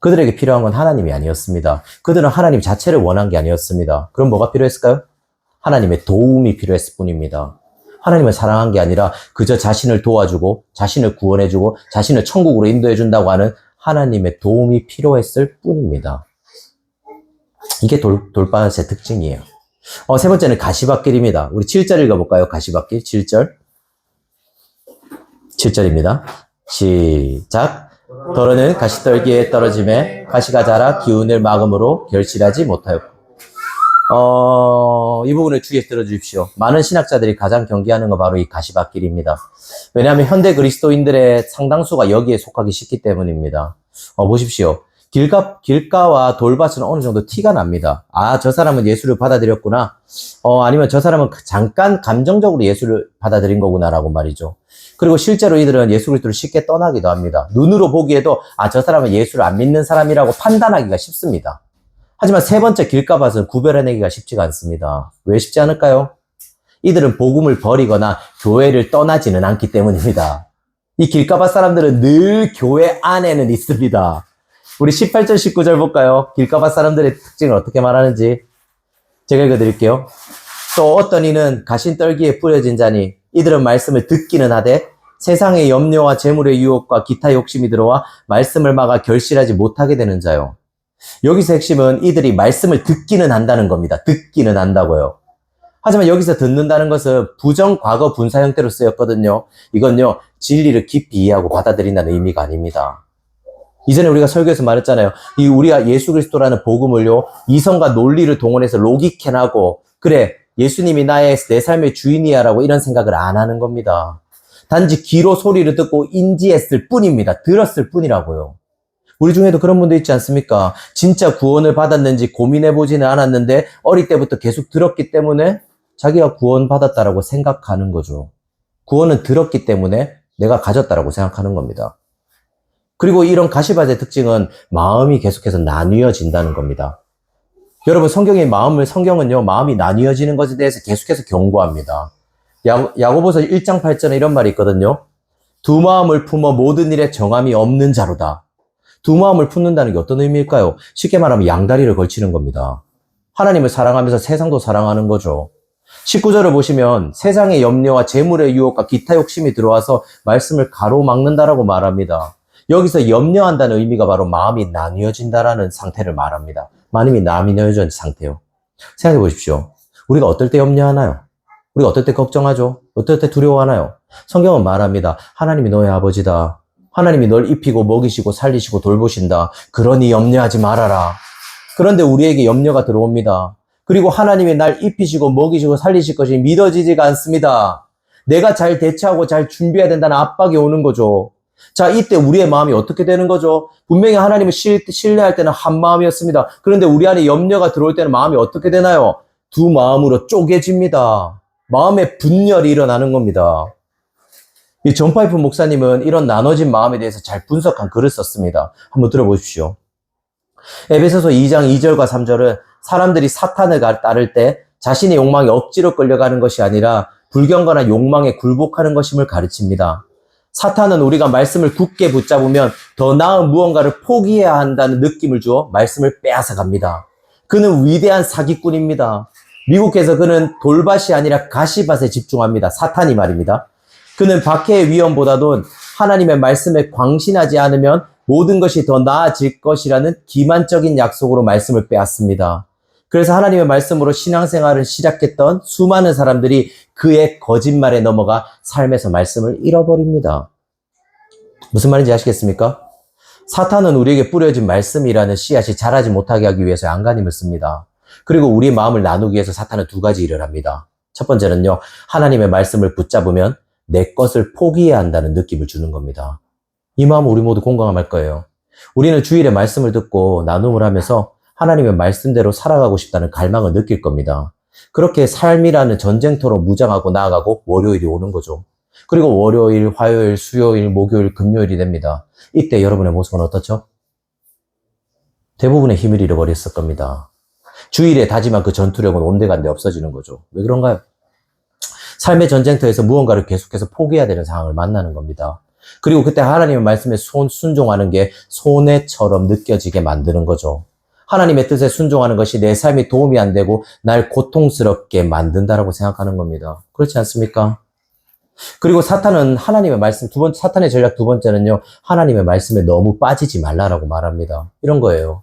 그들에게 필요한 건 하나님이 아니었습니다. 그들은 하나님 자체를 원한 게 아니었습니다. 그럼 뭐가 필요했을까요? 하나님의 도움이 필요했을 뿐입니다. 하나님을 사랑한 게 아니라 그저 자신을 도와주고 자신을 구원해주고 자신을 천국으로 인도해준다고 하는 하나님의 도움이 필요했을 뿐입니다. 이게 돌밭의 특징이에요. 세 번째는 가시밭길입니다. 우리 7절 읽어볼까요? 가시밭길 7절. 7절입니다. 시작. 더러는 가시떨기에 떨어짐에 가시가 자라 기운을 막음으로 결실하지 못하였고. 이 부분을 주의해서 들어주십시오. 많은 신학자들이 가장 경계하는 거 바로 이 가시밭길입니다. 왜냐하면 현대 그리스도인들의 상당수가 여기에 속하기 쉽기 때문입니다. 보십시오. 길가와 돌밭은 어느 정도 티가 납니다. 저 사람은 예수를 받아들였구나. 아니면 저 사람은 잠깐 감정적으로 예수를 받아들인 거구나라고 말이죠. 그리고 실제로 이들은 예수 그리스도를 쉽게 떠나기도 합니다. 눈으로 보기에도 저 사람은 예수를 안 믿는 사람이라고 판단하기가 쉽습니다. 하지만 세 번째 길가밭은 구별해내기가 쉽지가 않습니다. 왜 쉽지 않을까요? 이들은 복음을 버리거나 교회를 떠나지는 않기 때문입니다. 이 길가밭 사람들은 늘 교회 안에는 있습니다. 우리 18절, 19절 볼까요? 길가밭 사람들의 특징을 어떻게 말하는지 제가 읽어드릴게요. 또 어떤 이는 가신떨기에 뿌려진 자니 이들은 말씀을 듣기는 하되 세상의 염려와 재물의 유혹과 기타 욕심이 들어와 말씀을 막아 결실하지 못하게 되는 자요. 여기서 핵심은 이들이 말씀을 듣기는 한다는 겁니다. 듣기는 한다고요. 하지만 여기서 듣는다는 것은 부정과거 분사 형태로 쓰였거든요. 이건요, 진리를 깊이 이해하고 받아들인다는 의미가 아닙니다. 이전에 우리가 설교에서 말했잖아요. 우리가 예수 그리스도라는 복음을요, 이성과 논리를 동원해서 로기캔하고, 그래, 예수님이 내 삶의 주인이야 라고 이런 생각을 안 하는 겁니다. 단지 귀로 소리를 듣고 인지했을 뿐입니다. 들었을 뿐이라고요. 우리 중에도 그런 분도 있지 않습니까? 진짜 구원을 받았는지 고민해보지는 않았는데 어릴 때부터 계속 들었기 때문에 자기가 구원받았다라고 생각하는 거죠. 구원은 들었기 때문에 내가 가졌다라고 생각하는 겁니다. 그리고 이런 가시밭의 특징은 마음이 계속해서 나뉘어진다는 겁니다. 여러분, 성경은요, 마음이 나뉘어지는 것에 대해서 계속해서 경고합니다. 야고보서 1장 8절에 이런 말이 있거든요. 두 마음을 품어 모든 일에 정함이 없는 자로다. 두 마음을 품는다는 게 어떤 의미일까요? 쉽게 말하면 양다리를 걸치는 겁니다. 하나님을 사랑하면서 세상도 사랑하는 거죠. 19절을 보시면 세상의 염려와 재물의 유혹과 기타 욕심이 들어와서 말씀을 가로막는다라고 말합니다. 여기서 염려한다는 의미가 바로 마음이 나뉘어진다라는 상태를 말합니다. 마음이 나뉘어진 상태요. 생각해 보십시오. 우리가 어떨 때 염려하나요? 우리가 어떨 때 걱정하죠? 어떨 때 두려워하나요? 성경은 말합니다. 하나님이 너의 아버지다. 하나님이 널 입히고 먹이시고 살리시고 돌보신다. 그러니 염려하지 말아라. 그런데 우리에게 염려가 들어옵니다. 그리고 하나님이 날 입히시고 먹이시고 살리실 것이 믿어지지가 않습니다. 내가 잘 대처하고 잘 준비해야 된다는 압박이 오는 거죠. 자, 이때 우리의 마음이 어떻게 되는 거죠? 분명히 하나님을 신뢰할 때는 한 마음이었습니다. 그런데 우리 안에 염려가 들어올 때는 마음이 어떻게 되나요? 두 마음으로 쪼개집니다. 마음의 분열이 일어나는 겁니다. 이 존 파이프 목사님은 이런 나눠진 마음에 대해서 잘 분석한 글을 썼습니다. 한번 들어보십시오. 에베소서 2장 2절과 3절은 사람들이 사탄을 따를 때 자신의 욕망에 억지로 끌려가는 것이 아니라 불경건한 욕망에 굴복하는 것임을 가르칩니다. 사탄은 우리가 말씀을 굳게 붙잡으면 더 나은 무언가를 포기해야 한다는 느낌을 주어 말씀을 빼앗아 갑니다. 그는 위대한 사기꾼입니다. 미국에서 그는 돌밭이 아니라 가시밭에 집중합니다. 사탄이 말입니다. 그는 박해의 위험보다도 하나님의 말씀에 광신하지 않으면 모든 것이 더 나아질 것이라는 기만적인 약속으로 말씀을 빼앗습니다. 그래서 하나님의 말씀으로 신앙생활을 시작했던 수많은 사람들이 그의 거짓말에 넘어가 삶에서 말씀을 잃어버립니다. 무슨 말인지 아시겠습니까? 사탄은 우리에게 뿌려진 말씀이라는 씨앗이 자라지 못하게 하기 위해서 안간힘을 씁니다. 그리고 우리의 마음을 나누기 위해서 사탄은 두 가지 일을 합니다. 첫 번째는요, 하나님의 말씀을 붙잡으면 내 것을 포기해야 한다는 느낌을 주는 겁니다. 이 마음은 우리 모두 공감할 거예요. 우리는 주일에 말씀을 듣고 나눔을 하면서 하나님의 말씀대로 살아가고 싶다는 갈망을 느낄 겁니다. 그렇게 삶이라는 전쟁터로 무장하고 나아가고 월요일이 오는 거죠. 그리고 월요일, 화요일, 수요일, 목요일, 금요일이 됩니다. 이때 여러분의 모습은 어떻죠? 대부분의 힘을 잃어버렸을 겁니다. 주일에 다짐한 그 전투력은 온데간데 없어지는 거죠. 왜 그런가요? 삶의 전쟁터에서 무언가를 계속해서 포기해야 되는 상황을 만나는 겁니다. 그리고 그때 하나님의 말씀에 순종하는 게 손해처럼 느껴지게 만드는 거죠. 하나님의 뜻에 순종하는 것이 내 삶에 도움이 안 되고 날 고통스럽게 만든다라고 생각하는 겁니다. 그렇지 않습니까? 그리고 사탄은 하나님의 말씀, 사탄의 전략 두 번째는요, 하나님의 말씀에 너무 빠지지 말라라고 말합니다. 이런 거예요.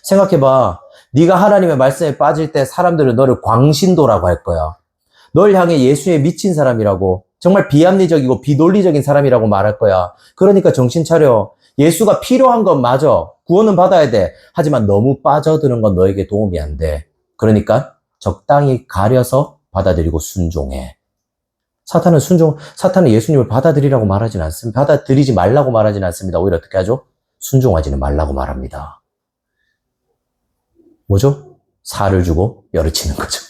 생각해봐. 네가 하나님의 말씀에 빠질 때 사람들은 너를 광신도라고 할 거야. 널 향해 예수에 미친 사람이라고, 정말 비합리적이고 비논리적인 사람이라고 말할 거야. 그러니까 정신 차려. 예수가 필요한 건 맞아. 구원은 받아야 돼. 하지만 너무 빠져드는 건 너에게 도움이 안 돼. 그러니까 적당히 가려서 받아들이고 순종해. 사탄은 예수님을 받아들이라고 말하진 않습니다. 받아들이지 말라고 말하진 않습니다. 오히려 어떻게 하죠? 순종하지는 말라고 말합니다. 뭐죠? 살을 주고 열을 치는 거죠.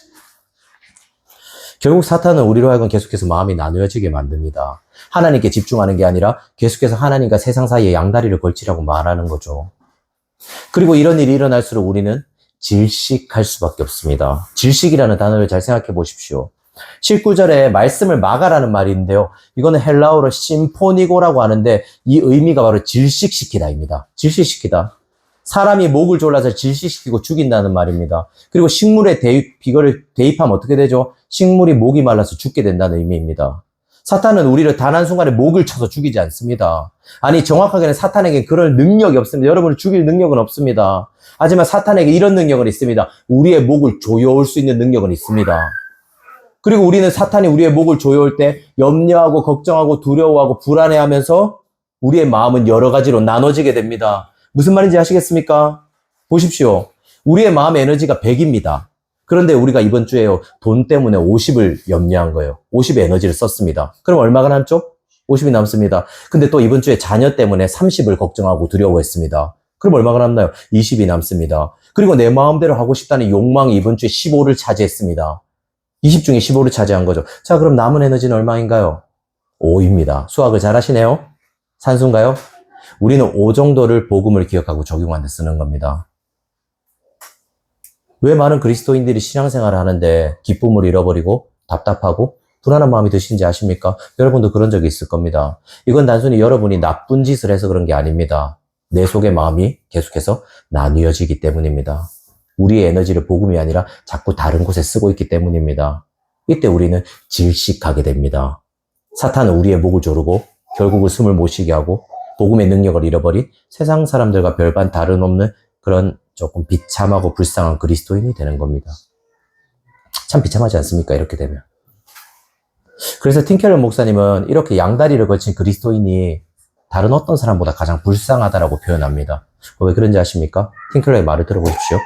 결국 사탄은 우리로 하여금 계속해서 마음이 나누어지게 만듭니다. 하나님께 집중하는 게 아니라 계속해서 하나님과 세상 사이에 양다리를 걸치라고 말하는 거죠. 그리고 이런 일이 일어날수록 우리는 질식할 수밖에 없습니다. 질식이라는 단어를 잘 생각해 보십시오. 19절에 말씀을 막아라는 말이 있는데요. 이거는 헬라어로 심포니고라고 하는데 이 의미가 바로 질식시키다입니다. 질식시키다. 사람이 목을 졸라서 질식시키고 죽인다는 말입니다. 그리고 식물에 이거를 대입하면 어떻게 되죠? 식물이 목이 말라서 죽게 된다는 의미입니다. 사탄은 우리를 단 한순간에 목을 쳐서 죽이지 않습니다. 아니, 정확하게는 사탄에게 그럴 능력이 없습니다. 여러분을 죽일 능력은 없습니다. 하지만 사탄에게 이런 능력은 있습니다. 우리의 목을 조여올 수 있는 능력은 있습니다. 그리고 우리는 사탄이 우리의 목을 조여올 때 염려하고 걱정하고 두려워하고 불안해하면서 우리의 마음은 여러 가지로 나눠지게 됩니다. 무슨 말인지 아시겠습니까? 보십시오. 우리의 마음의 에너지가 100입니다. 그런데 우리가 이번 주에요, 돈 때문에 50을 염려한 거예요. 50의 에너지를 썼습니다. 그럼 얼마가 남죠? 50이 남습니다. 근데 또 이번 주에 자녀 때문에 30을 걱정하고 두려워했습니다. 그럼 얼마가 남나요? 20이 남습니다. 그리고 내 마음대로 하고 싶다는 욕망이 이번 주에 15를 차지했습니다. 20 중에 15를 차지한 거죠. 자, 그럼 남은 에너지는 얼마인가요? 5입니다. 수학을 잘 하시네요? 산수인가요? 우리는 5 정도를 복음을 기억하고 적용하는 데 쓰는 겁니다. 왜 많은 그리스도인들이 신앙생활을 하는데 기쁨을 잃어버리고 답답하고 불안한 마음이 드시는지 아십니까? 여러분도 그런 적이 있을 겁니다. 이건 단순히 여러분이 나쁜 짓을 해서 그런 게 아닙니다. 내 속의 마음이 계속해서 나뉘어지기 때문입니다. 우리의 에너지를 복음이 아니라 자꾸 다른 곳에 쓰고 있기 때문입니다. 이때 우리는 질식하게 됩니다. 사탄은 우리의 목을 조르고 결국은 숨을 못 쉬게 하고 복음의 능력을 잃어버린 세상 사람들과 별반 다름없는 그런 조금 비참하고 불쌍한 그리스도인이 되는 겁니다. 참 비참하지 않습니까? 이렇게 되면. 그래서 팀켈러 목사님은 이렇게 양다리를 걸친 그리스도인이 다른 어떤 사람보다 가장 불쌍하다라고 표현합니다. 왜 그런지 아십니까? 팀켈러의 말을 들어보십시오.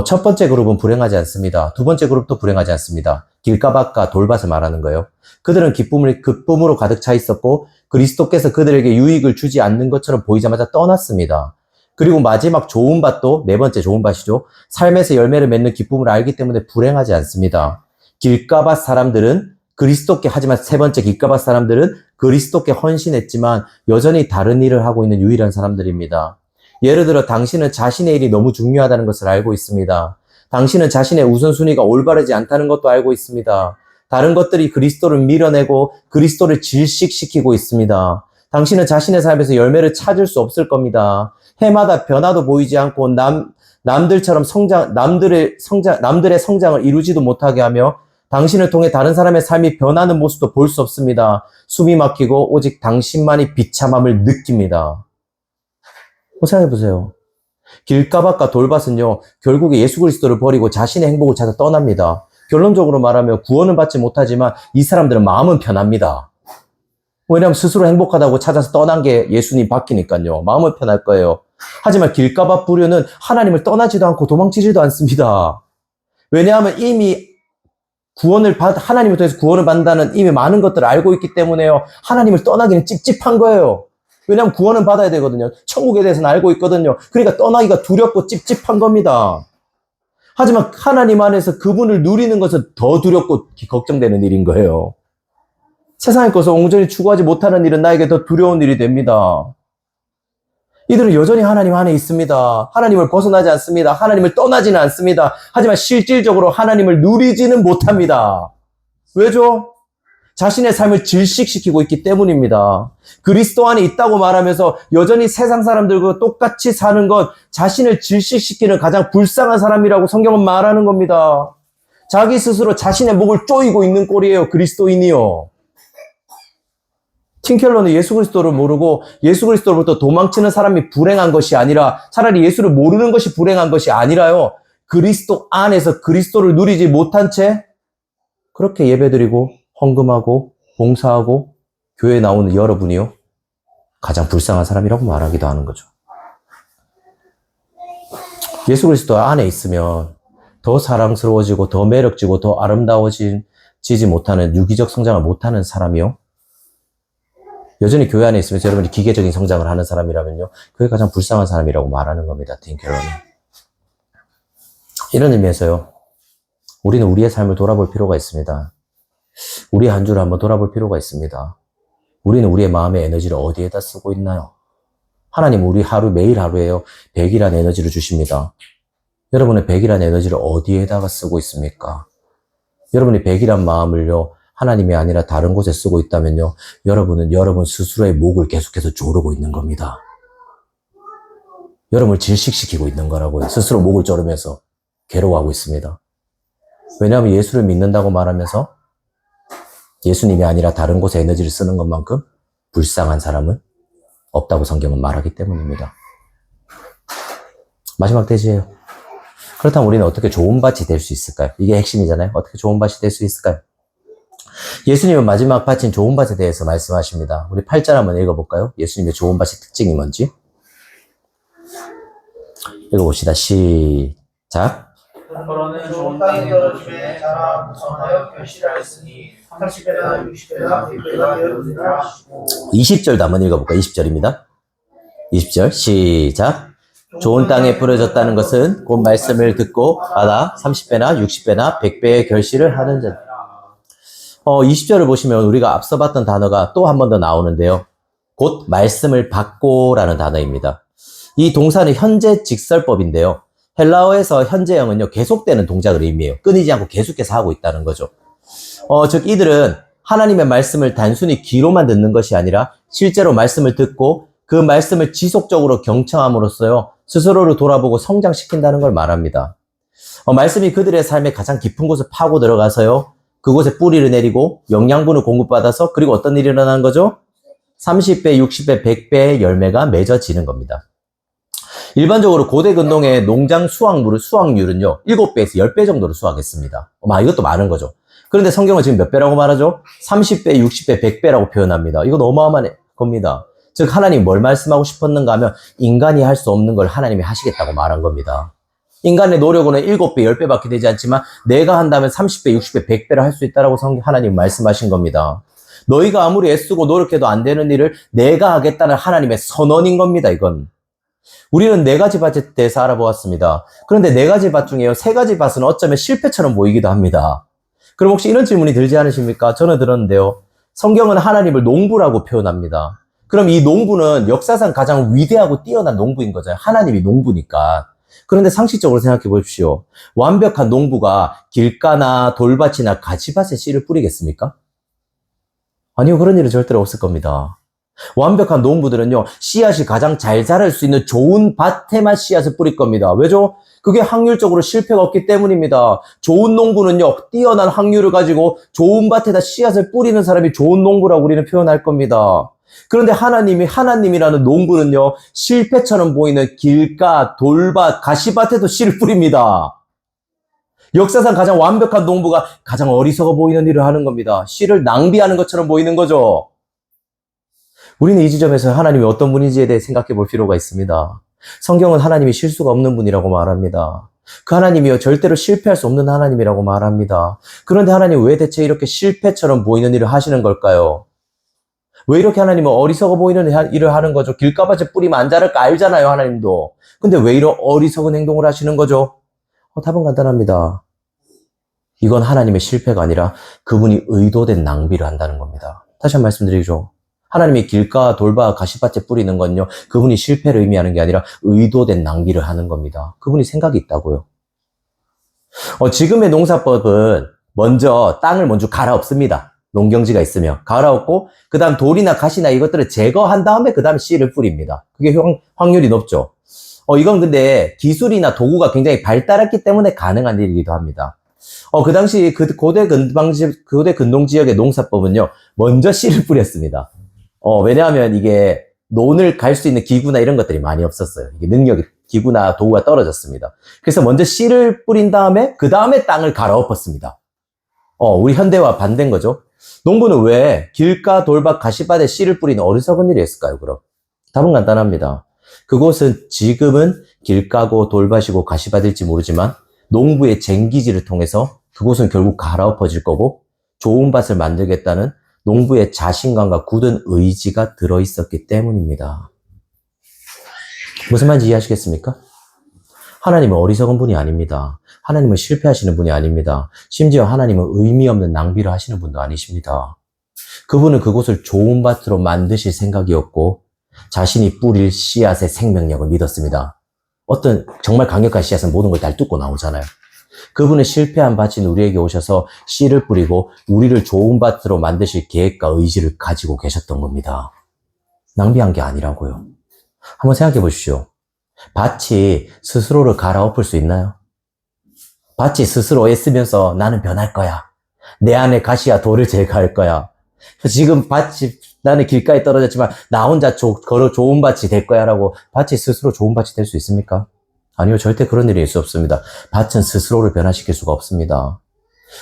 첫 번째 그룹은 불행하지 않습니다. 두 번째 그룹도 불행하지 않습니다. 길가밭과 돌밭을 말하는 거예요. 그들은 기쁨으로 가득 차 있었고 그리스도께서 그들에게 유익을 주지 않는 것처럼 보이자마자 떠났습니다. 그리고 마지막 좋은 밭도 네 번째 좋은 밭이죠. 삶에서 열매를 맺는 기쁨을 알기 때문에 불행하지 않습니다. 길가밭 사람들은 하지만 세 번째 길가밭 사람들은 그리스도께 헌신했지만 여전히 다른 일을 하고 있는 유일한 사람들입니다. 예를 들어 당신은 자신의 일이 너무 중요하다는 것을 알고 있습니다. 당신은 자신의 우선순위가 올바르지 않다는 것도 알고 있습니다. 다른 것들이 그리스도를 밀어내고 그리스도를 질식시키고 있습니다. 당신은 자신의 삶에서 열매를 찾을 수 없을 겁니다. 해마다 변화도 보이지 않고 남들의 성장을 이루지도 못하게 하며 당신을 통해 다른 사람의 삶이 변하는 모습도 볼 수 없습니다. 숨이 막히고 오직 당신만이 비참함을 느낍니다. 생각해보세요. 길가밭과 돌밭은요, 결국에 예수 그리스도를 버리고 자신의 행복을 찾아 떠납니다. 결론적으로 말하면 구원은 받지 못하지만 이 사람들은 마음은 편합니다. 왜냐하면 스스로 행복하다고 찾아서 떠난 게 예수님 바뀌니까요. 마음은 편할 거예요. 하지만 길가밭 부류는 하나님을 떠나지도 않고 도망치지도 않습니다. 왜냐하면 이미 하나님을 통해서 구원을 받는다는 이미 많은 것들을 알고 있기 때문에요. 하나님을 떠나기는 찝찝한 거예요. 왜냐하면 구원은 받아야 되거든요. 천국에 대해서는 알고 있거든요. 그러니까 떠나기가 두렵고 찝찝한 겁니다. 하지만 하나님 안에서 그분을 누리는 것은 더 두렵고 걱정되는 일인 거예요. 세상의 것을 온전히 추구하지 못하는 일은 나에게 더 두려운 일이 됩니다. 이들은 여전히 하나님 안에 있습니다. 하나님을 벗어나지 않습니다. 하나님을 떠나지는 않습니다. 하지만 실질적으로 하나님을 누리지는 못합니다. 왜죠? 자신의 삶을 질식시키고 있기 때문입니다. 그리스도 안에 있다고 말하면서 여전히 세상 사람들과 똑같이 사는 것, 자신을 질식시키는 가장 불쌍한 사람이라고 성경은 말하는 겁니다. 자기 스스로 자신의 목을 조이고 있는 꼴이에요. 그리스도인이요. 팀켈러는 예수 그리스도를 모르고 예수 그리스도로부터 도망치는 사람이 불행한 것이 아니라 차라리 예수를 모르는 것이 불행한 것이 아니라요. 그리스도 안에서 그리스도를 누리지 못한 채 그렇게 예배드리고 헌금하고 봉사하고 교회에 나오는 여러분이요. 가장 불쌍한 사람이라고 말하기도 하는 거죠. 예수 그리스도 안에 있으면 더 사랑스러워지고 더 매력지고 더 아름다워지지 못하는 유기적 성장을 못하는 사람이요. 여전히 교회 안에 있으면서 여러분이 기계적인 성장을 하는 사람이라면요. 그게 가장 불쌍한 사람이라고 말하는 겁니다. 팀켈러는. 이런 의미에서요. 우리는 우리의 삶을 돌아볼 필요가 있습니다. 우리의 한 주를 한번 돌아볼 필요가 있습니다. 우리는 우리의 마음의 에너지를 어디에다 쓰고 있나요? 하나님 우리 매일 하루에요. 100이라는 에너지를 주십니다. 여러분의 100이라는 에너지를 어디에다가 쓰고 있습니까? 여러분이 100이란 마음을요. 하나님이 아니라 다른 곳에 쓰고 있다면요. 여러분은 여러분 스스로의 목을 계속해서 조르고 있는 겁니다. 여러분을 질식시키고 있는 거라고요. 스스로 목을 조르면서 괴로워하고 있습니다. 왜냐하면 예수를 믿는다고 말하면서 예수님이 아니라 다른 곳에 에너지를 쓰는 것만큼 불쌍한 사람은 없다고 성경은 말하기 때문입니다. 마지막 대지예요. 그렇다면 우리는 어떻게 좋은 밭이 될 수 있을까요? 이게 핵심이잖아요. 어떻게 좋은 밭이 될 수 있을까요? 예수님은 마지막 밭인 좋은 밭에 대해서 말씀하십니다. 우리 8절 한번 읽어볼까요? 예수님의 좋은 밭의 특징이 뭔지? 읽어봅시다. 시작. 그러는 좋은 땅에 떨어짐에 자라 무성하여 결실하였으니 30배나 60배나 100배나 되었느니라. 20절도 한번 읽어볼까요? 20절입니다. 20절 시작. 좋은 땅에 뿌려졌다는 것은 곧 말씀을 듣고 받아 30배나 60배나 100배의 결실을 하는 자. 20절을 보시면 우리가 앞서 봤던 단어가 또 한 번 더 나오는데요. 곧 말씀을 받고라는 단어입니다. 이 동사는 현재 직설법인데요. 헬라어에서 현재형은요, 계속되는 동작을 의미해요. 끊이지 않고 계속해서 하고 있다는 거죠. 즉 이들은 하나님의 말씀을 단순히 귀로만 듣는 것이 아니라 실제로 말씀을 듣고 그 말씀을 지속적으로 경청함으로써요, 스스로를 돌아보고 성장시킨다는 걸 말합니다. 말씀이 그들의 삶의 가장 깊은 곳을 파고 들어가서요, 그곳에 뿌리를 내리고 영양분을 공급받아서 그리고 어떤 일이 일어나는 거죠? 30배, 60배, 100배의 열매가 맺어지는 겁니다. 일반적으로 고대 근동의 농장 수확률은요, 7배에서 10배 정도로 수확했습니다. 이것도 많은 거죠. 그런데 성경은 지금 몇 배라고 말하죠? 30배, 60배, 100배라고 표현합니다. 이건 어마어마한 겁니다. 즉 하나님이 뭘 말씀하고 싶었는가 하면 인간이 할 수 없는 걸 하나님이 하시겠다고 말한 겁니다. 인간의 노력으로는 7배, 10배밖에 되지 않지만 내가 한다면 30배, 60배, 100배를 할 수 있다라고 하나님 말씀하신 겁니다. 너희가 아무리 애쓰고 노력해도 안 되는 일을 내가 하겠다는 하나님의 선언인 겁니다. 이건. 우리는 4가지 밭에 대해서 알아보았습니다. 그런데 4가지 밭 중에요, 3가지 밭은 어쩌면 실패처럼 보이기도 합니다. 그럼 혹시 이런 질문이 들지 않으십니까? 저는 들었는데요. 성경은 하나님을 농부라고 표현합니다. 그럼 이 농부는 역사상 가장 위대하고 뛰어난 농부인 거잖아요. 하나님이 농부니까. 그런데 상식적으로 생각해 보십시오. 완벽한 농부가 길가나 돌밭이나 가지밭에 씨를 뿌리겠습니까? 아니요, 그런 일은 절대로 없을 겁니다. 완벽한 농부들은요, 씨앗이 가장 잘 자랄 수 있는 좋은 밭에만 씨앗을 뿌릴 겁니다. 왜죠? 그게 확률적으로 실패가 없기 때문입니다. 좋은 농부는요, 뛰어난 확률을 가지고 좋은 밭에다 씨앗을 뿌리는 사람이 좋은 농부라고 우리는 표현할 겁니다. 그런데 하나님이라는 농부는요, 실패처럼 보이는 길가, 돌밭, 가시밭에도 씨를 뿌립니다. 역사상 가장 완벽한 농부가 가장 어리석어 보이는 일을 하는 겁니다. 씨를 낭비하는 것처럼 보이는 거죠. 우리는 이 지점에서 하나님이 어떤 분인지에 대해 생각해 볼 필요가 있습니다. 성경은 하나님이 실수가 없는 분이라고 말합니다. 그 하나님이요, 절대로 실패할 수 없는 하나님이라고 말합니다. 그런데 하나님 왜 대체 이렇게 실패처럼 보이는 일을 하시는 걸까요? 왜 이렇게 하나님은 어리석어 보이는 일을 하는 거죠? 길가밭에 뿌리면 안 자랄 거 알잖아요, 하나님도. 근데 왜 이런 어리석은 행동을 하시는 거죠? 답은 간단합니다. 이건 하나님의 실패가 아니라 그분이 의도된 낭비를 한다는 겁니다. 다시 한번 말씀드리죠. 하나님이 길가, 돌밭, 가시밭에 뿌리는 건요, 그분이 실패를 의미하는 게 아니라 의도된 낭비를 하는 겁니다. 그분이 생각이 있다고요. 지금의 농사법은 땅을 먼저 갈아엎습니다. 농경지가 있으면 갈아엎고 그 다음 돌이나 가시나 이것들을 제거한 다음에 그 다음 씨를 뿌립니다. 그게 확률이 높죠. 이건 근데 기술이나 도구가 굉장히 발달했기 때문에 가능한 일이기도 합니다. 그 당시 고대 근동 지역의 농사법은요, 먼저 씨를 뿌렸습니다. 왜냐하면 이게 논을 갈 수 있는 기구나 이런 것들이 많이 없었어요. 이게 능력이, 기구나 도구가 떨어졌습니다. 그래서 먼저 씨를 뿌린 다음에 그 다음에 땅을 갈아엎었습니다. 우리 현대와 반대인 거죠. 농부는 왜 길가, 돌밭, 가시밭에 씨를 뿌리는 어리석은 일이 했을까요, 그럼? 답은 간단합니다. 그곳은 지금은 길가고 돌밭이고 가시밭일지 모르지만 농부의 쟁기질을 통해서 그곳은 결국 갈아엎어질 거고 좋은 밭을 만들겠다는 농부의 자신감과 굳은 의지가 들어있었기 때문입니다. 무슨 말인지 이해하시겠습니까? 하나님은 어리석은 분이 아닙니다. 하나님은 실패하시는 분이 아닙니다. 심지어 하나님은 의미 없는 낭비를 하시는 분도 아니십니다. 그분은 그곳을 좋은 밭으로 만드실 생각이었고 자신이 뿌릴 씨앗의 생명력을 믿었습니다. 어떤 정말 강력한 씨앗은 모든 걸 다 뚫고 나오잖아요. 그분은 실패한 밭인 우리에게 오셔서 씨를 뿌리고 우리를 좋은 밭으로 만드실 계획과 의지를 가지고 계셨던 겁니다. 낭비한 게 아니라고요. 한번 생각해 보십시오. 밭이 스스로를 갈아엎을 수 있나요? 밭이 스스로 애쓰면서 나는 변할 거야. 내 안에 가시와 돌을 제거할 거야. 지금 밭이 나는 길가에 떨어졌지만 나 혼자 걸어 좋은 밭이 될 거야 라고 밭이 스스로 좋은 밭이 될 수 있습니까? 아니요, 절대 그런 일이 있을 수 없습니다. 밭은 스스로를 변화시킬 수가 없습니다.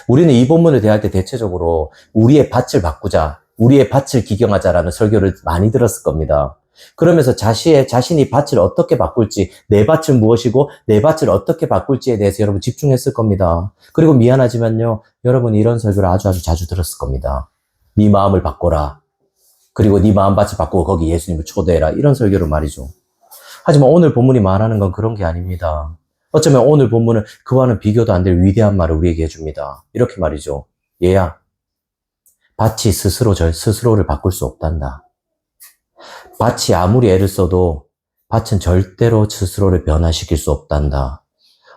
우리는 이 본문을 대할 때 대체적으로 우리의 밭을 바꾸자, 우리의 밭을 기경하자라는 설교를 많이 들었을 겁니다. 그러면서 자신이 밭을 어떻게 바꿀지, 내 밭은 무엇이고 내 밭을 어떻게 바꿀지에 대해서 여러분 집중했을 겁니다. 그리고 미안하지만요, 여러분 이런 설교를 아주 자주 들었을 겁니다. 네 마음을 바꿔라. 그리고 네 마음밭을 바꾸고 거기 예수님을 초대해라. 이런 설교를 말이죠. 하지만 오늘 본문이 말하는 건 그런 게 아닙니다. 어쩌면 오늘 본문은 그와는 비교도 안 될 위대한 말을 우리에게 해줍니다. 이렇게 말이죠. 얘야, 밭이 스스로를 바꿀 수 없단다. 밭이 아무리 애를 써도 밭은 절대로 스스로를 변화시킬 수 없단다.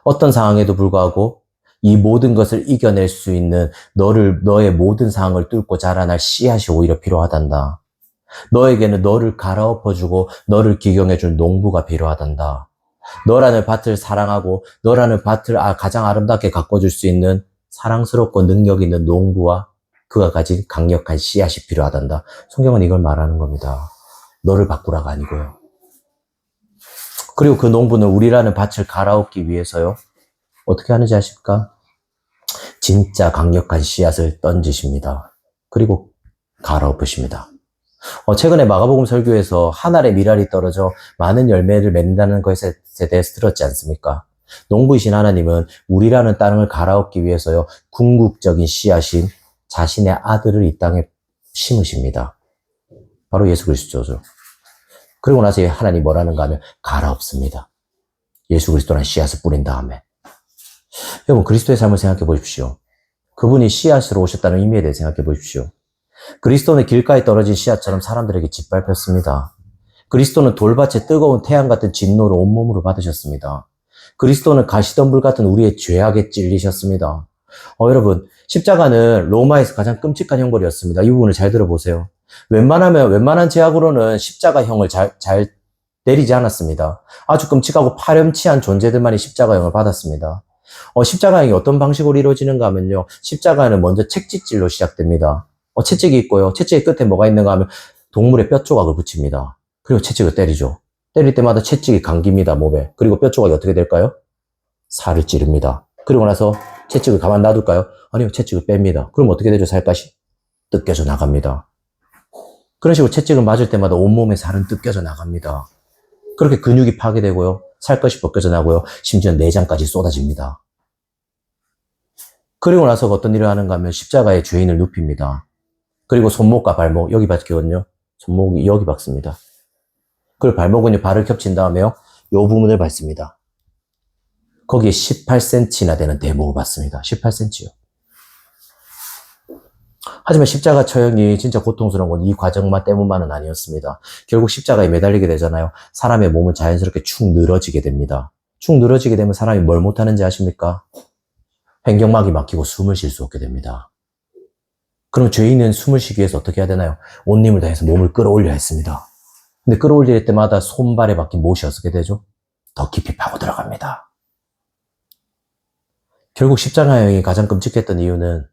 어떤 상황에도 불구하고 이 모든 것을 이겨낼 수 있는 너의 모든 상황을 뚫고 자라날 씨앗이 오히려 필요하단다. 너에게는 너를 갈아엎어주고 너를 기경해줄 농부가 필요하단다. 너라는 밭을 사랑하고 너라는 밭을 가장 아름답게 가꿔줄 수 있는 사랑스럽고 능력 있는 농부와 그가 가진 강력한 씨앗이 필요하단다. 성경은 이걸 말하는 겁니다. 너를 바꾸라가 아니고요. 그리고 그 농부는 우리라는 밭을 갈아엎기 위해서요. 어떻게 하는지 아십니까? 진짜 강력한 씨앗을 던지십니다. 그리고 갈아엎으십니다. 최근에 마가복음 설교에서 한 알의 밀알이 떨어져 많은 열매를 맺는다는 것에 대해서 들었지 않습니까? 농부이신 하나님은 우리라는 땅을 갈아엎기 위해서요. 궁극적인 씨앗인 자신의 아들을 이 땅에 심으십니다. 바로 예수 그리스도죠. 그리고 나서 하나님 뭐라는가 하면 갈아엎습니다. 예수 그리스도라는 씨앗을 뿌린 다음에. 여러분 그리스도의 삶을 생각해 보십시오. 그분이 씨앗으로 오셨다는 의미에 대해 생각해 보십시오. 그리스도는 길가에 떨어진 씨앗처럼 사람들에게 짓밟혔습니다. 그리스도는 돌밭에 뜨거운 태양 같은 진노를 온몸으로 받으셨습니다. 그리스도는 가시덤불 같은 우리의 죄악에 찔리셨습니다. 여러분 십자가는 로마에서 가장 끔찍한 형벌이었습니다. 이 부분을 잘 들어보세요. 웬만한 죄악으로는 십자가형을 잘 내리지 않았습니다. 아주 끔찍하고 파렴치한 존재들만이 십자가형을 받았습니다. 십자가형이 어떤 방식으로 이루어지는가 하면요. 십자가는 먼저 채찍질로 시작됩니다. 채찍이 있고요. 채찍의 끝에 뭐가 있는가 하면 동물의 뼈 조각을 붙입니다. 그리고 채찍을 때리죠. 때릴 때마다 채찍이 감깁니다, 몸에. 그리고 뼈 조각이 어떻게 될까요? 살을 찌릅니다. 그리고 나서 채찍을 가만 놔둘까요? 아니요, 채찍을 뺍니다. 그럼 어떻게 되죠? 살갗이 뜯겨져 나갑니다. 그런 식으로 채찍을 맞을 때마다 온몸의 살은 뜯겨져 나갑니다. 그렇게 근육이 파괴되고요. 살갗이 벗겨져 나고요. 심지어 내장까지 쏟아집니다. 그리고 나서 어떤 일을 하는가 하면 십자가에 죄인을 눕힙니다. 그리고 손목과 발목, 여기 박히거든요. 손목이 여기 박습니다. 그리고 발목은요, 발을 겹친 다음에요, 요 부분을 밟습니다. 거기에 18cm나 되는 대목을 받습니다. 18cm요. 하지만 십자가 처형이 진짜 고통스러운 건 이 과정만 때문만은 아니었습니다. 결국 십자가에 매달리게 되잖아요. 사람의 몸은 자연스럽게 축 늘어지게 됩니다. 축 늘어지게 되면 사람이 뭘 못하는지 아십니까? 횡격막이 막히고 숨을 쉴 수 없게 됩니다. 그럼 죄인은 숨을 쉬기 위해서 어떻게 해야 되나요? 온 힘을 다해서 몸을 끌어올려야 했습니다. 근데 끌어올릴 때마다 손발에 박힌 못이 어떻게 되죠? 더 깊이 파고 들어갑니다. 결국 십자가형이 가장 끔찍했던 이유는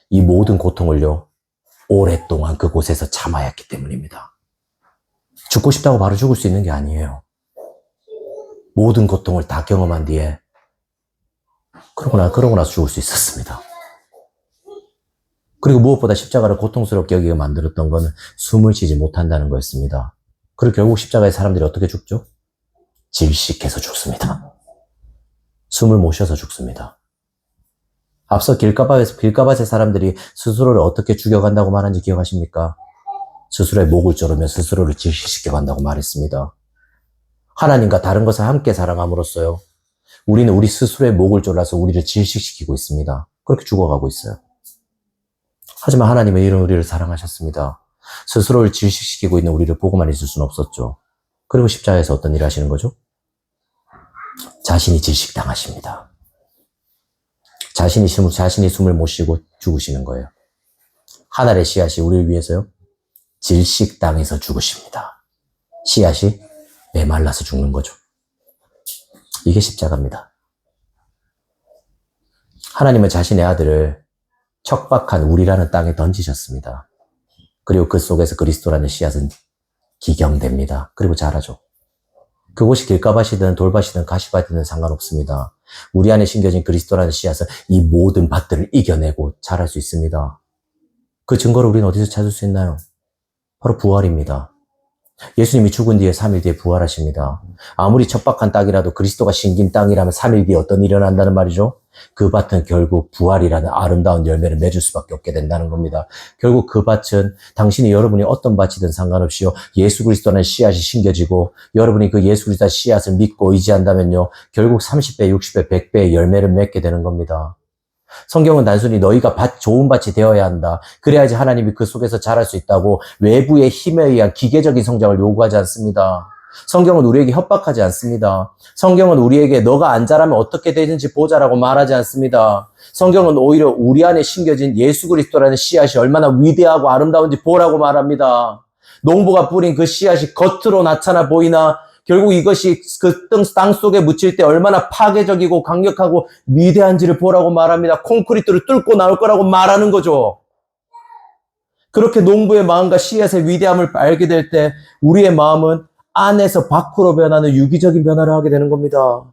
이 모든 고통을요, 오랫동안 그곳에서 참아야 했기 때문입니다. 죽고 싶다고 바로 죽을 수 있는 게 아니에요. 모든 고통을 다 경험한 뒤에 그러고 나서 죽을 수 있었습니다. 그리고 무엇보다 십자가를 고통스럽게 여기게 만들었던 것은 숨을 쉬지 못한다는 거였습니다. 그리고 결국 십자가의 사람들이 어떻게 죽죠? 질식해서 죽습니다. 숨을 못 쉬어서 죽습니다. 앞서 길가밭의 사람들이 스스로를 어떻게 죽여간다고 말한지 기억하십니까? 스스로의 목을 조르며 스스로를 질식시켜간다고 말했습니다. 하나님과 다른 것을 함께 사랑함으로써요, 우리는 우리 스스로의 목을 졸라서 우리를 질식시키고 있습니다. 그렇게 죽어가고 있어요. 하지만 하나님은 이런 우리를 사랑하셨습니다. 스스로를 질식시키고 있는 우리를 보고만 있을 수는 없었죠. 그리고 십자가에서 어떤 일을 하시는 거죠? 자신이 질식당하십니다. 자신이 숨을 못 쉬고 죽으시는 거예요. 한 알의 씨앗이 우리를 위해서요, 질식당해서 죽으십니다. 씨앗이 메말라서 죽는 거죠. 이게 십자가입니다. 하나님은 자신의 아들을 척박한 우리라는 땅에 던지셨습니다. 그리고 그 속에서 그리스도라는 씨앗은 기경됩니다. 그리고 자라죠. 그곳이 길가밭이든 돌밭이든 가시밭이든 상관없습니다. 우리 안에 심겨진 그리스도라는 씨앗은 이 모든 밭들을 이겨내고 자랄 수 있습니다. 그 증거를 우리는 어디서 찾을 수 있나요? 바로 부활입니다. 예수님이 죽은 뒤에 3일 뒤에 부활하십니다. 아무리 척박한 땅이라도 그리스도가 심긴 땅이라면 3일 뒤에 어떤 일이 일어난다는 말이죠? 그 밭은 결국 부활이라는 아름다운 열매를 맺을 수밖에 없게 된다는 겁니다. 결국 그 밭은 당신이 여러분이 어떤 밭이든 상관없이요, 예수 그리스도라는 씨앗이 심겨지고 여러분이 그 예수 그리스도의 씨앗을 믿고 의지한다면요, 결국 30배, 60배, 100배의 열매를 맺게 되는 겁니다. 성경은 단순히 너희가 좋은 밭이 되어야 한다, 그래야지 하나님이 그 속에서 자랄 수 있다고 외부의 힘에 의한 기계적인 성장을 요구하지 않습니다. 성경은 우리에게 협박하지 않습니다. 성경은 우리에게 너가 안 자라면 어떻게 되는지 보자라고 말하지 않습니다. 성경은 오히려 우리 안에 심겨진 예수 그리스도라는 씨앗이 얼마나 위대하고 아름다운지 보라고 말합니다. 농부가 뿌린 그 씨앗이 겉으로 나타나 보이나 결국 이것이 그 땅 속에 묻힐 때 얼마나 파괴적이고 강력하고 위대한지를 보라고 말합니다. 콘크리트를 뚫고 나올 거라고 말하는 거죠. 그렇게 농부의 마음과 씨앗의 위대함을 알게 될 때 우리의 마음은 안에서 밖으로 변하는 유기적인 변화를 하게 되는 겁니다.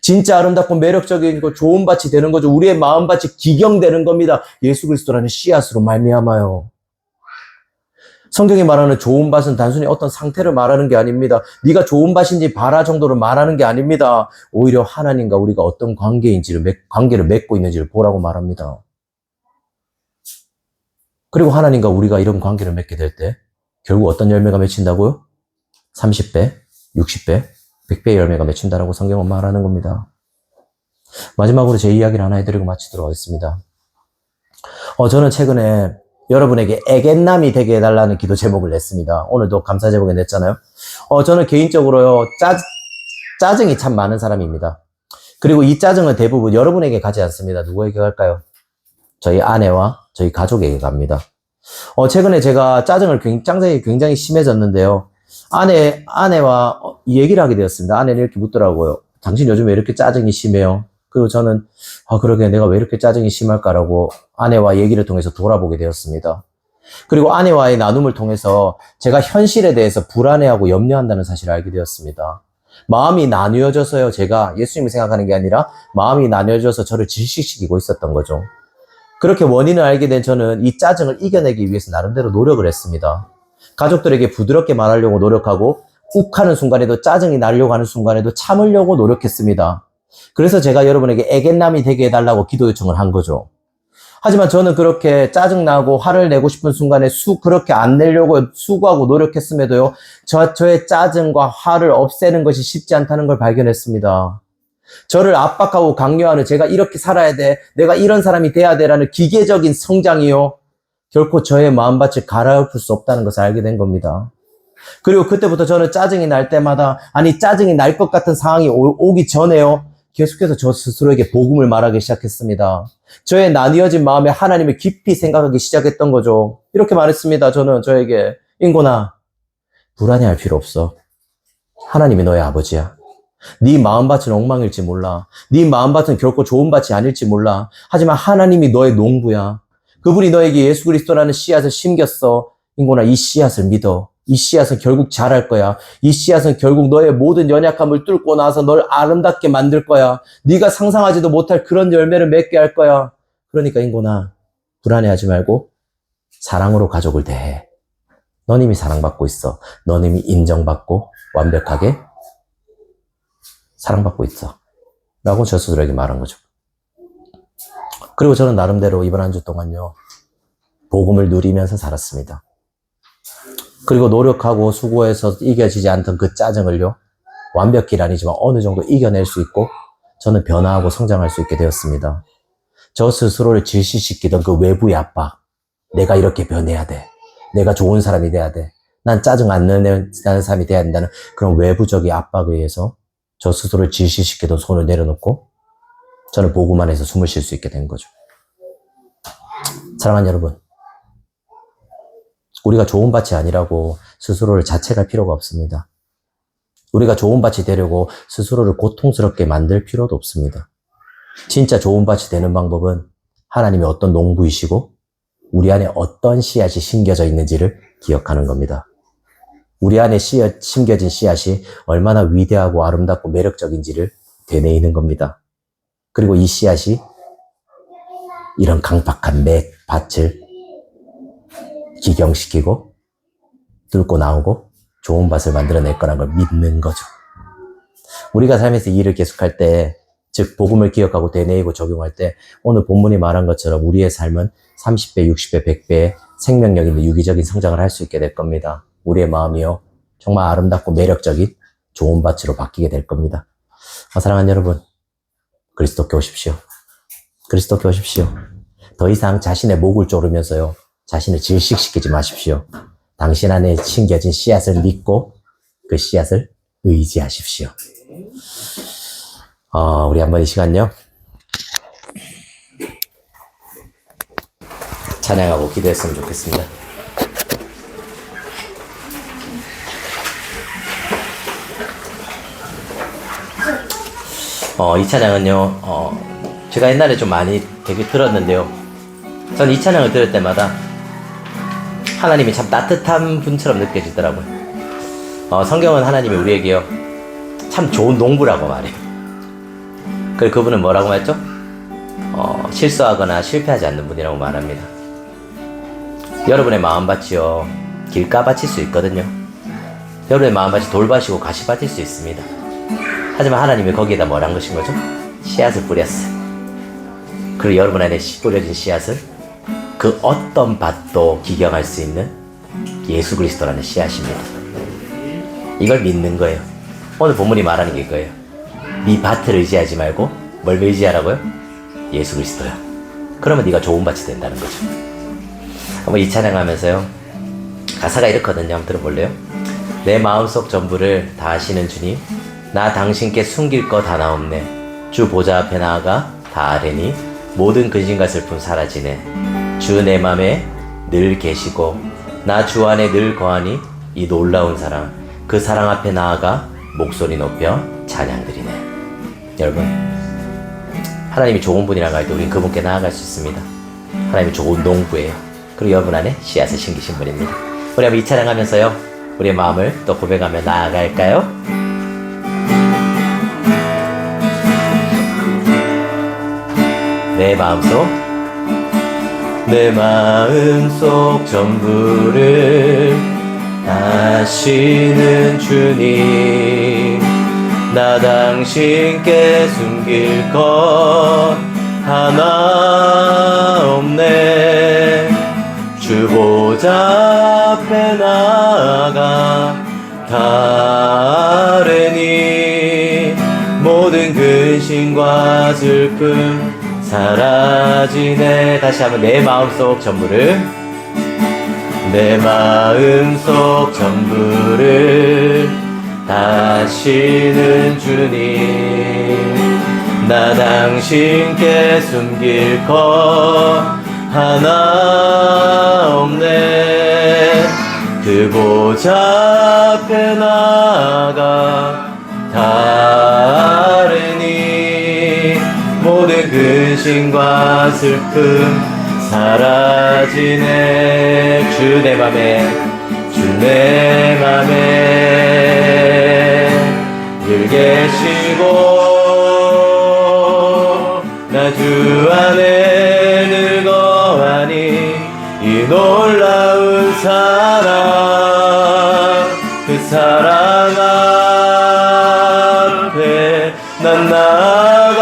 진짜 아름답고 매력적이고 좋은 밭이 되는 거죠. 우리의 마음밭이 기경되는 겁니다. 예수 그리스도라는 씨앗으로 말미암아요. 성경이 말하는 좋은 밭은 단순히 어떤 상태를 말하는 게 아닙니다. 네가 좋은 밭인지 봐라 정도를 말하는 게 아닙니다. 오히려 하나님과 우리가 어떤 관계를 맺고 있는지를 보라고 말합니다. 그리고 하나님과 우리가 이런 관계를 맺게 될 때 결국 어떤 열매가 맺힌다고요? 30배, 60배, 100배의 열매가 맺힌다라고 성경은 말하는 겁니다. 마지막으로 제 이야기를 하나 해드리고 마치도록 하겠습니다. 저는 최근에 여러분에게 애견남이 되게 해달라는 기도 제목을 냈습니다. 오늘도 감사 제목에 냈잖아요. 저는 개인적으로요, 짜증이 참 많은 사람입니다. 그리고 이 짜증은 대부분 여러분에게 가지 않습니다. 누구에게 갈까요? 저희 아내와 저희 가족에게 갑니다. 최근에 제가 짜증을 굉장히 심해졌는데요. 아내와 이 얘기를 하게 되었습니다. 아내는 이렇게 묻더라고요. 당신 요즘 왜 이렇게 짜증이 심해요? 그리고 저는, 그러게 내가 왜 이렇게 짜증이 심할까라고 아내와 얘기를 통해서 돌아보게 되었습니다. 그리고 아내와의 나눔을 통해서 제가 현실에 대해서 불안해하고 염려한다는 사실을 알게 되었습니다. 마음이 나뉘어져서요, 제가 예수님을 생각하는 게 아니라 마음이 나뉘어져서 저를 질식시키고 있었던 거죠. 그렇게 원인을 알게 된 저는 이 짜증을 이겨내기 위해서 나름대로 노력을 했습니다. 가족들에게 부드럽게 말하려고 노력하고 욱하는 순간에도 짜증이 나려고 하는 순간에도 참으려고 노력했습니다. 그래서 제가 여러분에게 애견남이 되게 해달라고 기도 요청을 한 거죠. 하지만 저는 그렇게 짜증나고 화를 내고 싶은 순간에 그렇게 안 내려고 수고하고 노력했음에도요, 저의 짜증과 화를 없애는 것이 쉽지 않다는 걸 발견했습니다. 저를 압박하고 강요하는 제가 이렇게 살아야 돼, 내가 이런 사람이 돼야 돼라는 기계적인 성장이요, 결코 저의 마음밭을 갈아엎을 수 없다는 것을 알게 된 겁니다. 그리고 그때부터 저는 짜증이 날 때마다, 짜증이 날 것 같은 상황이 오기 전에요, 계속해서 저 스스로에게 복음을 말하기 시작했습니다. 저의 나뉘어진 마음에 하나님을 깊이 생각하기 시작했던 거죠. 이렇게 말했습니다. 저는 저에게, 인곤아, 불안해할 필요 없어. 하나님이 너의 아버지야. 네 마음밭은 엉망일지 몰라. 네 마음밭은 결코 좋은 밭이 아닐지 몰라. 하지만 하나님이 너의 농부야. 그분이 너에게 예수 그리스도라는 씨앗을 심겼어. 인곤아, 이 씨앗을 믿어. 이 씨앗은 결국 자랄 거야. 이 씨앗은 결국 너의 모든 연약함을 뚫고 나서 널 아름답게 만들 거야. 네가 상상하지도 못할 그런 열매를 맺게 할 거야. 그러니까 인곤아, 불안해하지 말고 사랑으로 가족을 대해. 넌 이미 사랑받고 있어. 넌 이미 인정받고 완벽하게 사랑받고 있어. 라고 저 스스로에게 말한 거죠. 그리고 저는 나름대로 이번 한 주 동안요, 복음을 누리면서 살았습니다. 그리고 노력하고 수고해서 이겨지지 않던 그 짜증을요, 완벽히는 아니지만 어느 정도 이겨낼 수 있고 저는 변화하고 성장할 수 있게 되었습니다. 저 스스로를 질시시키던 그 외부의 압박, 내가 이렇게 변해야 돼, 내가 좋은 사람이 돼야 돼, 난 짜증 안 내는 사람이 돼야 된다는 그런 외부적인 압박에 의해서 저 스스로를 질시시키던 손을 내려놓고 저는 복음 안에서 숨을 쉴 수 있게 된 거죠. 사랑하는 여러분, 우리가 좋은 밭이 아니라고 스스로를 자책할 필요가 없습니다. 우리가 좋은 밭이 되려고 스스로를 고통스럽게 만들 필요도 없습니다. 진짜 좋은 밭이 되는 방법은 하나님이 어떤 농부이시고 우리 안에 어떤 씨앗이 심겨져 있는지를 기억하는 겁니다. 우리 안에 심겨진 씨앗이 얼마나 위대하고 아름답고 매력적인지를 되뇌이는 겁니다. 그리고 이 씨앗이 이런 강팍한 밭을 기경시키고 뚫고 나오고 좋은 밭을 만들어낼 거라는 걸 믿는 거죠. 우리가 삶에서 이 일을 계속할 때, 즉 복음을 기억하고 되뇌이고 적용할 때 오늘 본문이 말한 것처럼 우리의 삶은 30배, 60배, 100배의 생명력 있는 유기적인 성장을 할 수 있게 될 겁니다. 우리의 마음이요, 정말 아름답고 매력적인 좋은 밭으로 바뀌게 될 겁니다. 사랑하는 여러분, 그리스도께 오십시오. 그리스도께 오십시오. 더 이상 자신의 목을 조르면서요, 자신을 질식시키지 마십시오. 당신 안에 심겨진 씨앗을 믿고 그 씨앗을 의지하십시오. 우리 한번 이 시간요, 찬양하고 기도했으면 좋겠습니다. 이 찬양은요, 제가 옛날에 좀 많이 되게 들었는데요. 저는 이 찬양을 들을 때마다 하나님이 참 따뜻한 분처럼 느껴지더라고요. 성경은 하나님이 우리에게요, 참 좋은 농부라고 말해요. 그리고 그분은 뭐라고 말했죠? 실수하거나 실패하지 않는 분이라고 말합니다. 여러분의 마음밭이요, 길가밭일 수 있거든요. 여러분의 마음밭이 돌밭이고 가시밭일 수 있습니다. 하지만 하나님이 거기에다 뭘 한 것인 거죠? 씨앗을 뿌렸어요. 그리고 여러분 안에 뿌려진 씨앗을 그 어떤 밭도 기경할 수 있는 예수 그리스도라는 씨앗입니다. 이걸 믿는 거예요. 오늘 본문이 말하는 게 이거예요. 네 밭을 의지하지 말고 뭘 의지하라고요? 예수 그리스도요. 그러면 네가 좋은 밭이 된다는 거죠. 한번 이 찬양하면서요, 가사가 이렇거든요. 한번 들어볼래요? 내 마음속 전부를 다 아시는 주님, 나 당신께 숨길 거 다 나옵네. 주 보좌 앞에 나아가 다 아뢰니 모든 근심과 슬픔 사라지네. 주 내 맘에 늘 계시고 나 주 안에 늘 거하니 이 놀라운 사랑, 그 사랑 앞에 나아가 목소리 높여 찬양드리네. 여러분, 하나님이 좋은 분이라고 할 때 우리는 그분께 나아갈 수 있습니다. 하나님이 좋은 농부예요. 그리고 여러분 안에 씨앗을 심기신 분입니다. 우리 한번 이 찬양하면서요, 우리의 마음을 또 고백하며 나아갈까요? 내 마음속 전부를 아시는 주님, 나 당신께 숨길 것 하나 없네. 주 보좌 앞에 나아가 다 아뢰니 모든 근심과 슬픔 사라지네. 다시 한번 내 마음속 전부를, 내 마음속 전부를 다시는 주님, 나 당신께 숨길 것 하나 없네. 그 보좌 앞에 나아가 다 아뢰니 모든 근심과 슬픔 사라지네. 주 내 맘에 늘 계시고 나 주 안에 늘 거하니 이 놀라운 사랑, 그 사랑 앞에 난 나아가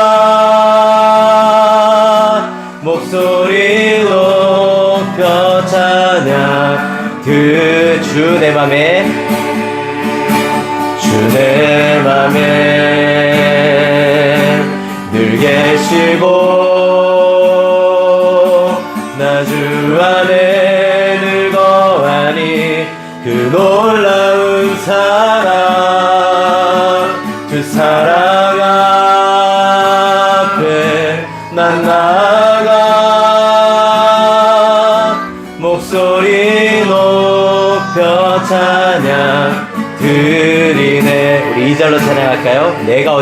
목소리 높여 찬양. 주 내 맘에 늘 계시고 나 주 안에 늘 거하니 그 놀라운 사랑, 그 사랑 앞에 난 나아가 목소리 높여 찬양 드리네. 우리 2절로 찬양할까요? 내가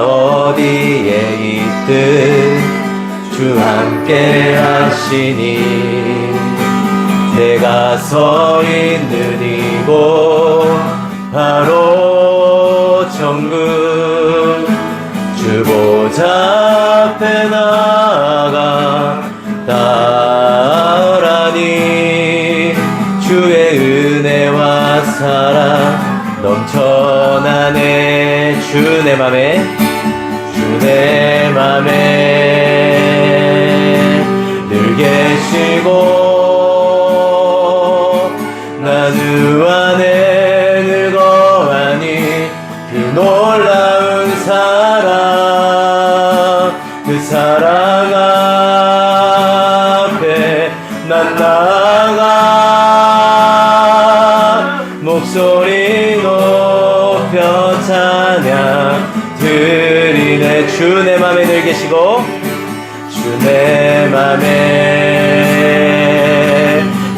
어디에 있든 주 함께 하시니 내가 서 있는 이곳 바로 천국. 주 보좌 앞에 나아가 따라니 주의 은혜와 사랑 넘쳐나네. 주 내 맘에 늘 계시고 나 주 안에 늘 거하니 그 놀라운 사랑, 그 사랑 앞에 난 나아가 목소리 높여 찬양 드리네. 주 내 맘에 늘 계시고 주 내 맘에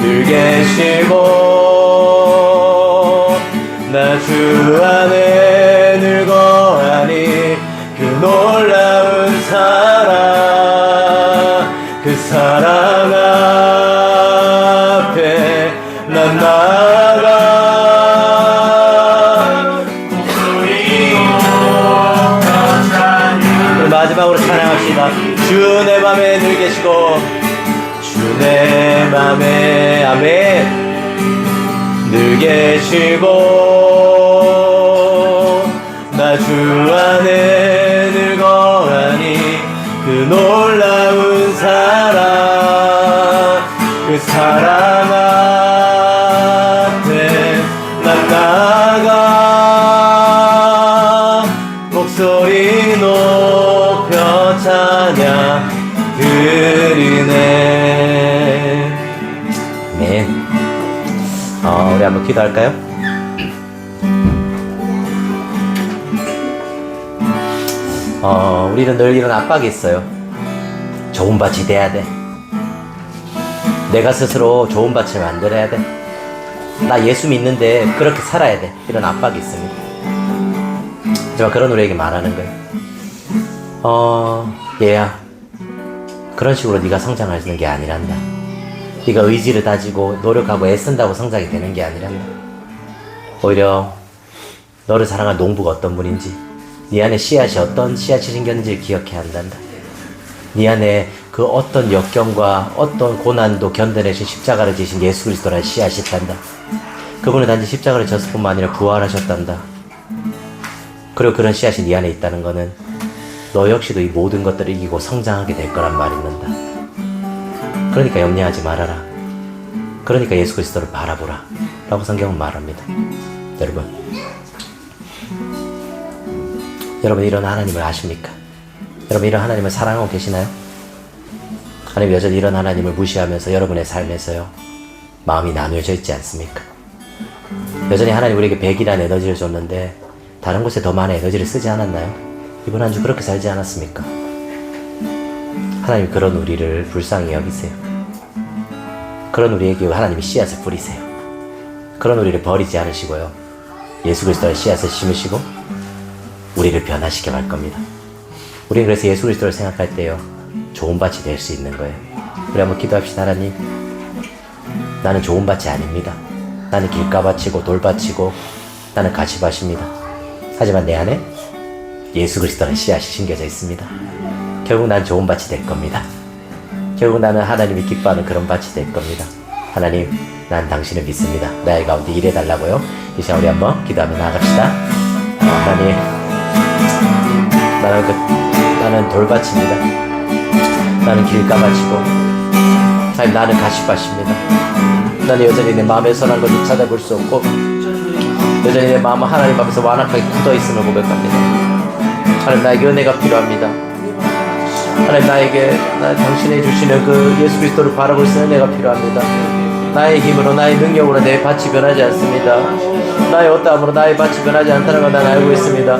늘 계시고 나 주 안에 늘 거하니 아멘. 늘 계시고 나 주 안에 늘 거하니 그 놀라운 사랑 그 사랑 앞에 난 나가 목소리 높여 찬양 드리네. 아멘. 우리 한번 기도할까요? 우리는 늘 이런 압박이 있어요. 좋은 밭이 돼야 돼. 내가 스스로 좋은 밭을 만들어야 돼. 나 예수 믿는데 그렇게 살아야 돼. 이런 압박이 있습니다. 하지만 그런 우리에게 말하는 거예요. 얘야, 그런 식으로 네가 성장하는 게 아니란다. 네가 의지를 다지고 노력하고 애쓴다고 성장이 되는 게 아니란다. 오히려 너를 사랑한 농부가 어떤 분인지, 네 안에 씨앗이 어떤 씨앗이 생겼는지를 기억해야 한단다. 네 안에 그 어떤 역경과 어떤 고난도 견뎌내신 십자가를 지신 예수 그리스도라는 씨앗이 있단다. 그분은 단지 십자가를 졌을 뿐만 아니라 부활하셨단다. 그리고 그런 씨앗이 네 안에 있다는 것은 너 역시도 이 모든 것들을 이기고 성장하게 될 거란 말이 있는다. 그러니까 염려하지 말아라. 그러니까 예수 그리스도를 바라보라 라고 성경은 말합니다. 여러분 이런 하나님을 아십니까? 여러분 이런 하나님을 사랑하고 계시나요? 아니면 여전히 이런 하나님을 무시하면서 여러분의 삶에서요 마음이 나누어져 있지 않습니까? 여전히 하나님 우리에게 100이라는 에너지를 줬는데 다른 곳에 더 많은 에너지를 쓰지 않았나요? 이번 한 주 그렇게 살지 않았습니까? 하나님 그런 우리를 불쌍히 여기세요. 그런 우리에게 하나님이 씨앗을 뿌리세요. 그런 우리를 버리지 않으시고요 예수 그리스도의 씨앗을 심으시고 우리를 변화시켜 갈 겁니다. 우리는 그래서 예수 그리스도를 생각할 때요 좋은 밭이 될 수 있는 거예요. 우리 한번 기도합시다. 하나님, 나는 좋은 밭이 아닙니다. 나는 길가밭이고 돌밭이고 나는 가시밭입니다. 하지만 내 안에 예수 그리스도의 씨앗이 심겨져 있습니다. 결국 난 좋은 밭이 될 겁니다. 결국 나는 하나님이 기뻐하는 그런 밭이 될 겁니다. 하나님, 난 당신을 믿습니다. 나의 가운데 일해달라고요. 이 시간 우리 한번 기도하며 나아갑시다. 하나님, 나는 돌밭입니다. 나는 길가밭이고 하나님, 나는 가시밭입니다. 나는 여전히 내 마음에 선한 것을 찾아볼 수 없고 여전히 내 마음은 하나님 앞에서 완악하게 굳어있음을 고백합니다. 하나님, 나에게 은혜가 필요합니다. 하나님, 나에게 당신이 주시는 그 예수 그리스도를 바라볼 수 있는 은혜가 필요합니다. 나의 힘으로 나의 능력으로 내 밭이 변하지 않습니다. 나의 어떠함으로 나의 밭이 변하지 않다는 걸 난 알고 있습니다.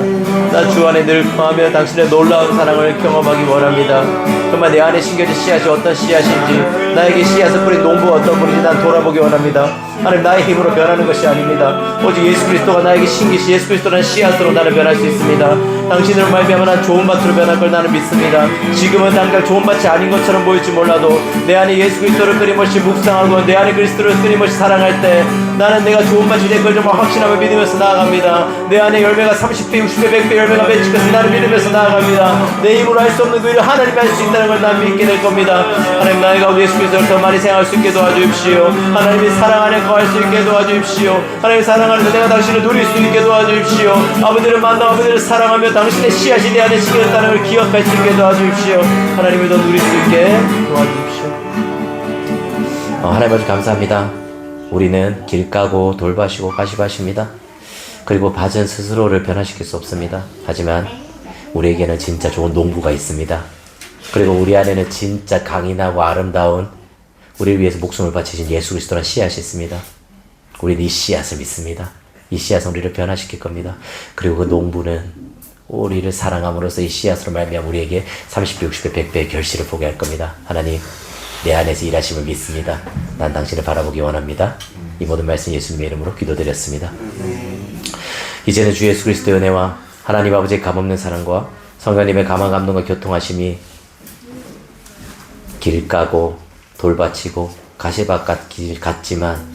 나 주 안에 늘 거하며 당신의 놀라운 사랑을 경험하기 원합니다. 정말 내 안에 심겨진 씨앗이 어떤 씨앗인지, 나에게 씨앗을 뿌린 농부가 어떤 분인지 난 돌아보기 원합니다. 하나님, 나의 힘으로 변하는 것이 아닙니다. 오직 예수 그리스도가 나에게 심기시 예수 그리스도라는 씨앗으로 나는 변할 수 있습니다. 당신으로 말미암아 난 좋은 밭으로 변할 걸 나는 믿습니다. 지금은 당장 좋은 밭이 아닌 것처럼 보일지 몰라도 내 안에 예수 그리스도를 끊임없이 묵상하고 내 안에 그리스도를 끊임없이 사랑할 때 나는 내가 좋은 밭이 될 걸 정말 확신하며 믿으면서 나아갑니다. 내 안에 열매가 30배, 60배, 100배 열매가 맺힐 것을 나는 믿으면서 나아갑니다. 내 힘으로 할 수 없는 그 일을 하나님이 할 수 있다는 걸 난 믿게 될 겁니다. 하나님, 나의 가운데 예수 그리스도를 더 많이 생각할 수 있게 도와주십시오. 하나님이 사랑 안에 거할 수 있게 도와주십시오. 하나님, 사랑 안에서 내가 당신을 누릴 수 있게 도와주십시오. 아버지를 만나 아버지를 사랑하며 당신의 씨앗이 내 안에 심겨졌다는 걸 기억할 수 있게 도와주십시오. 하나님을 더 누릴 수 있게 도와주십시오. 하나님 아버지 감사합니다. 우리는 길가고 돌밭이고 가시밭입니다. 그리고 밭은 스스로를 변화시킬 수 없습니다. 하지만 우리에게는 진짜 좋은 농부가 있습니다. 그리고 우리 안에는 진짜 강인하고 아름다운 우리를 위해서 목숨을 바치신 예수 그리스도라는 씨앗이 있습니다. 우리는 이 씨앗을 믿습니다. 이 씨앗은 우리를 변화시킬 겁니다. 그리고 그 농부는 우리를 사랑함으로써 이 씨앗으로 말미암아 우리에게 30배, 60배, 100배의 결실을 보게 할 겁니다. 하나님, 내 안에서 일하심을 믿습니다. 난 당신을 바라보기 원합니다. 이 모든 말씀 예수님의 이름으로 기도드렸습니다. 이제는 주 예수 그리스도의 은혜와 하나님 아버지의 값없는 사랑과 성령님의 감화 감동과 교통하심이 길가고 돌밭이고 가시밭 같지만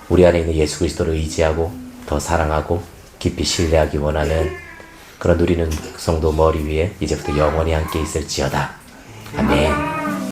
우리 안에 있는 예수 그리스도를 의지하고 더 사랑하고 깊이 신뢰하기 원하는 그런 누리는 성도 머리 위에 이제부터 영원히 함께 있을지어다. 아멘.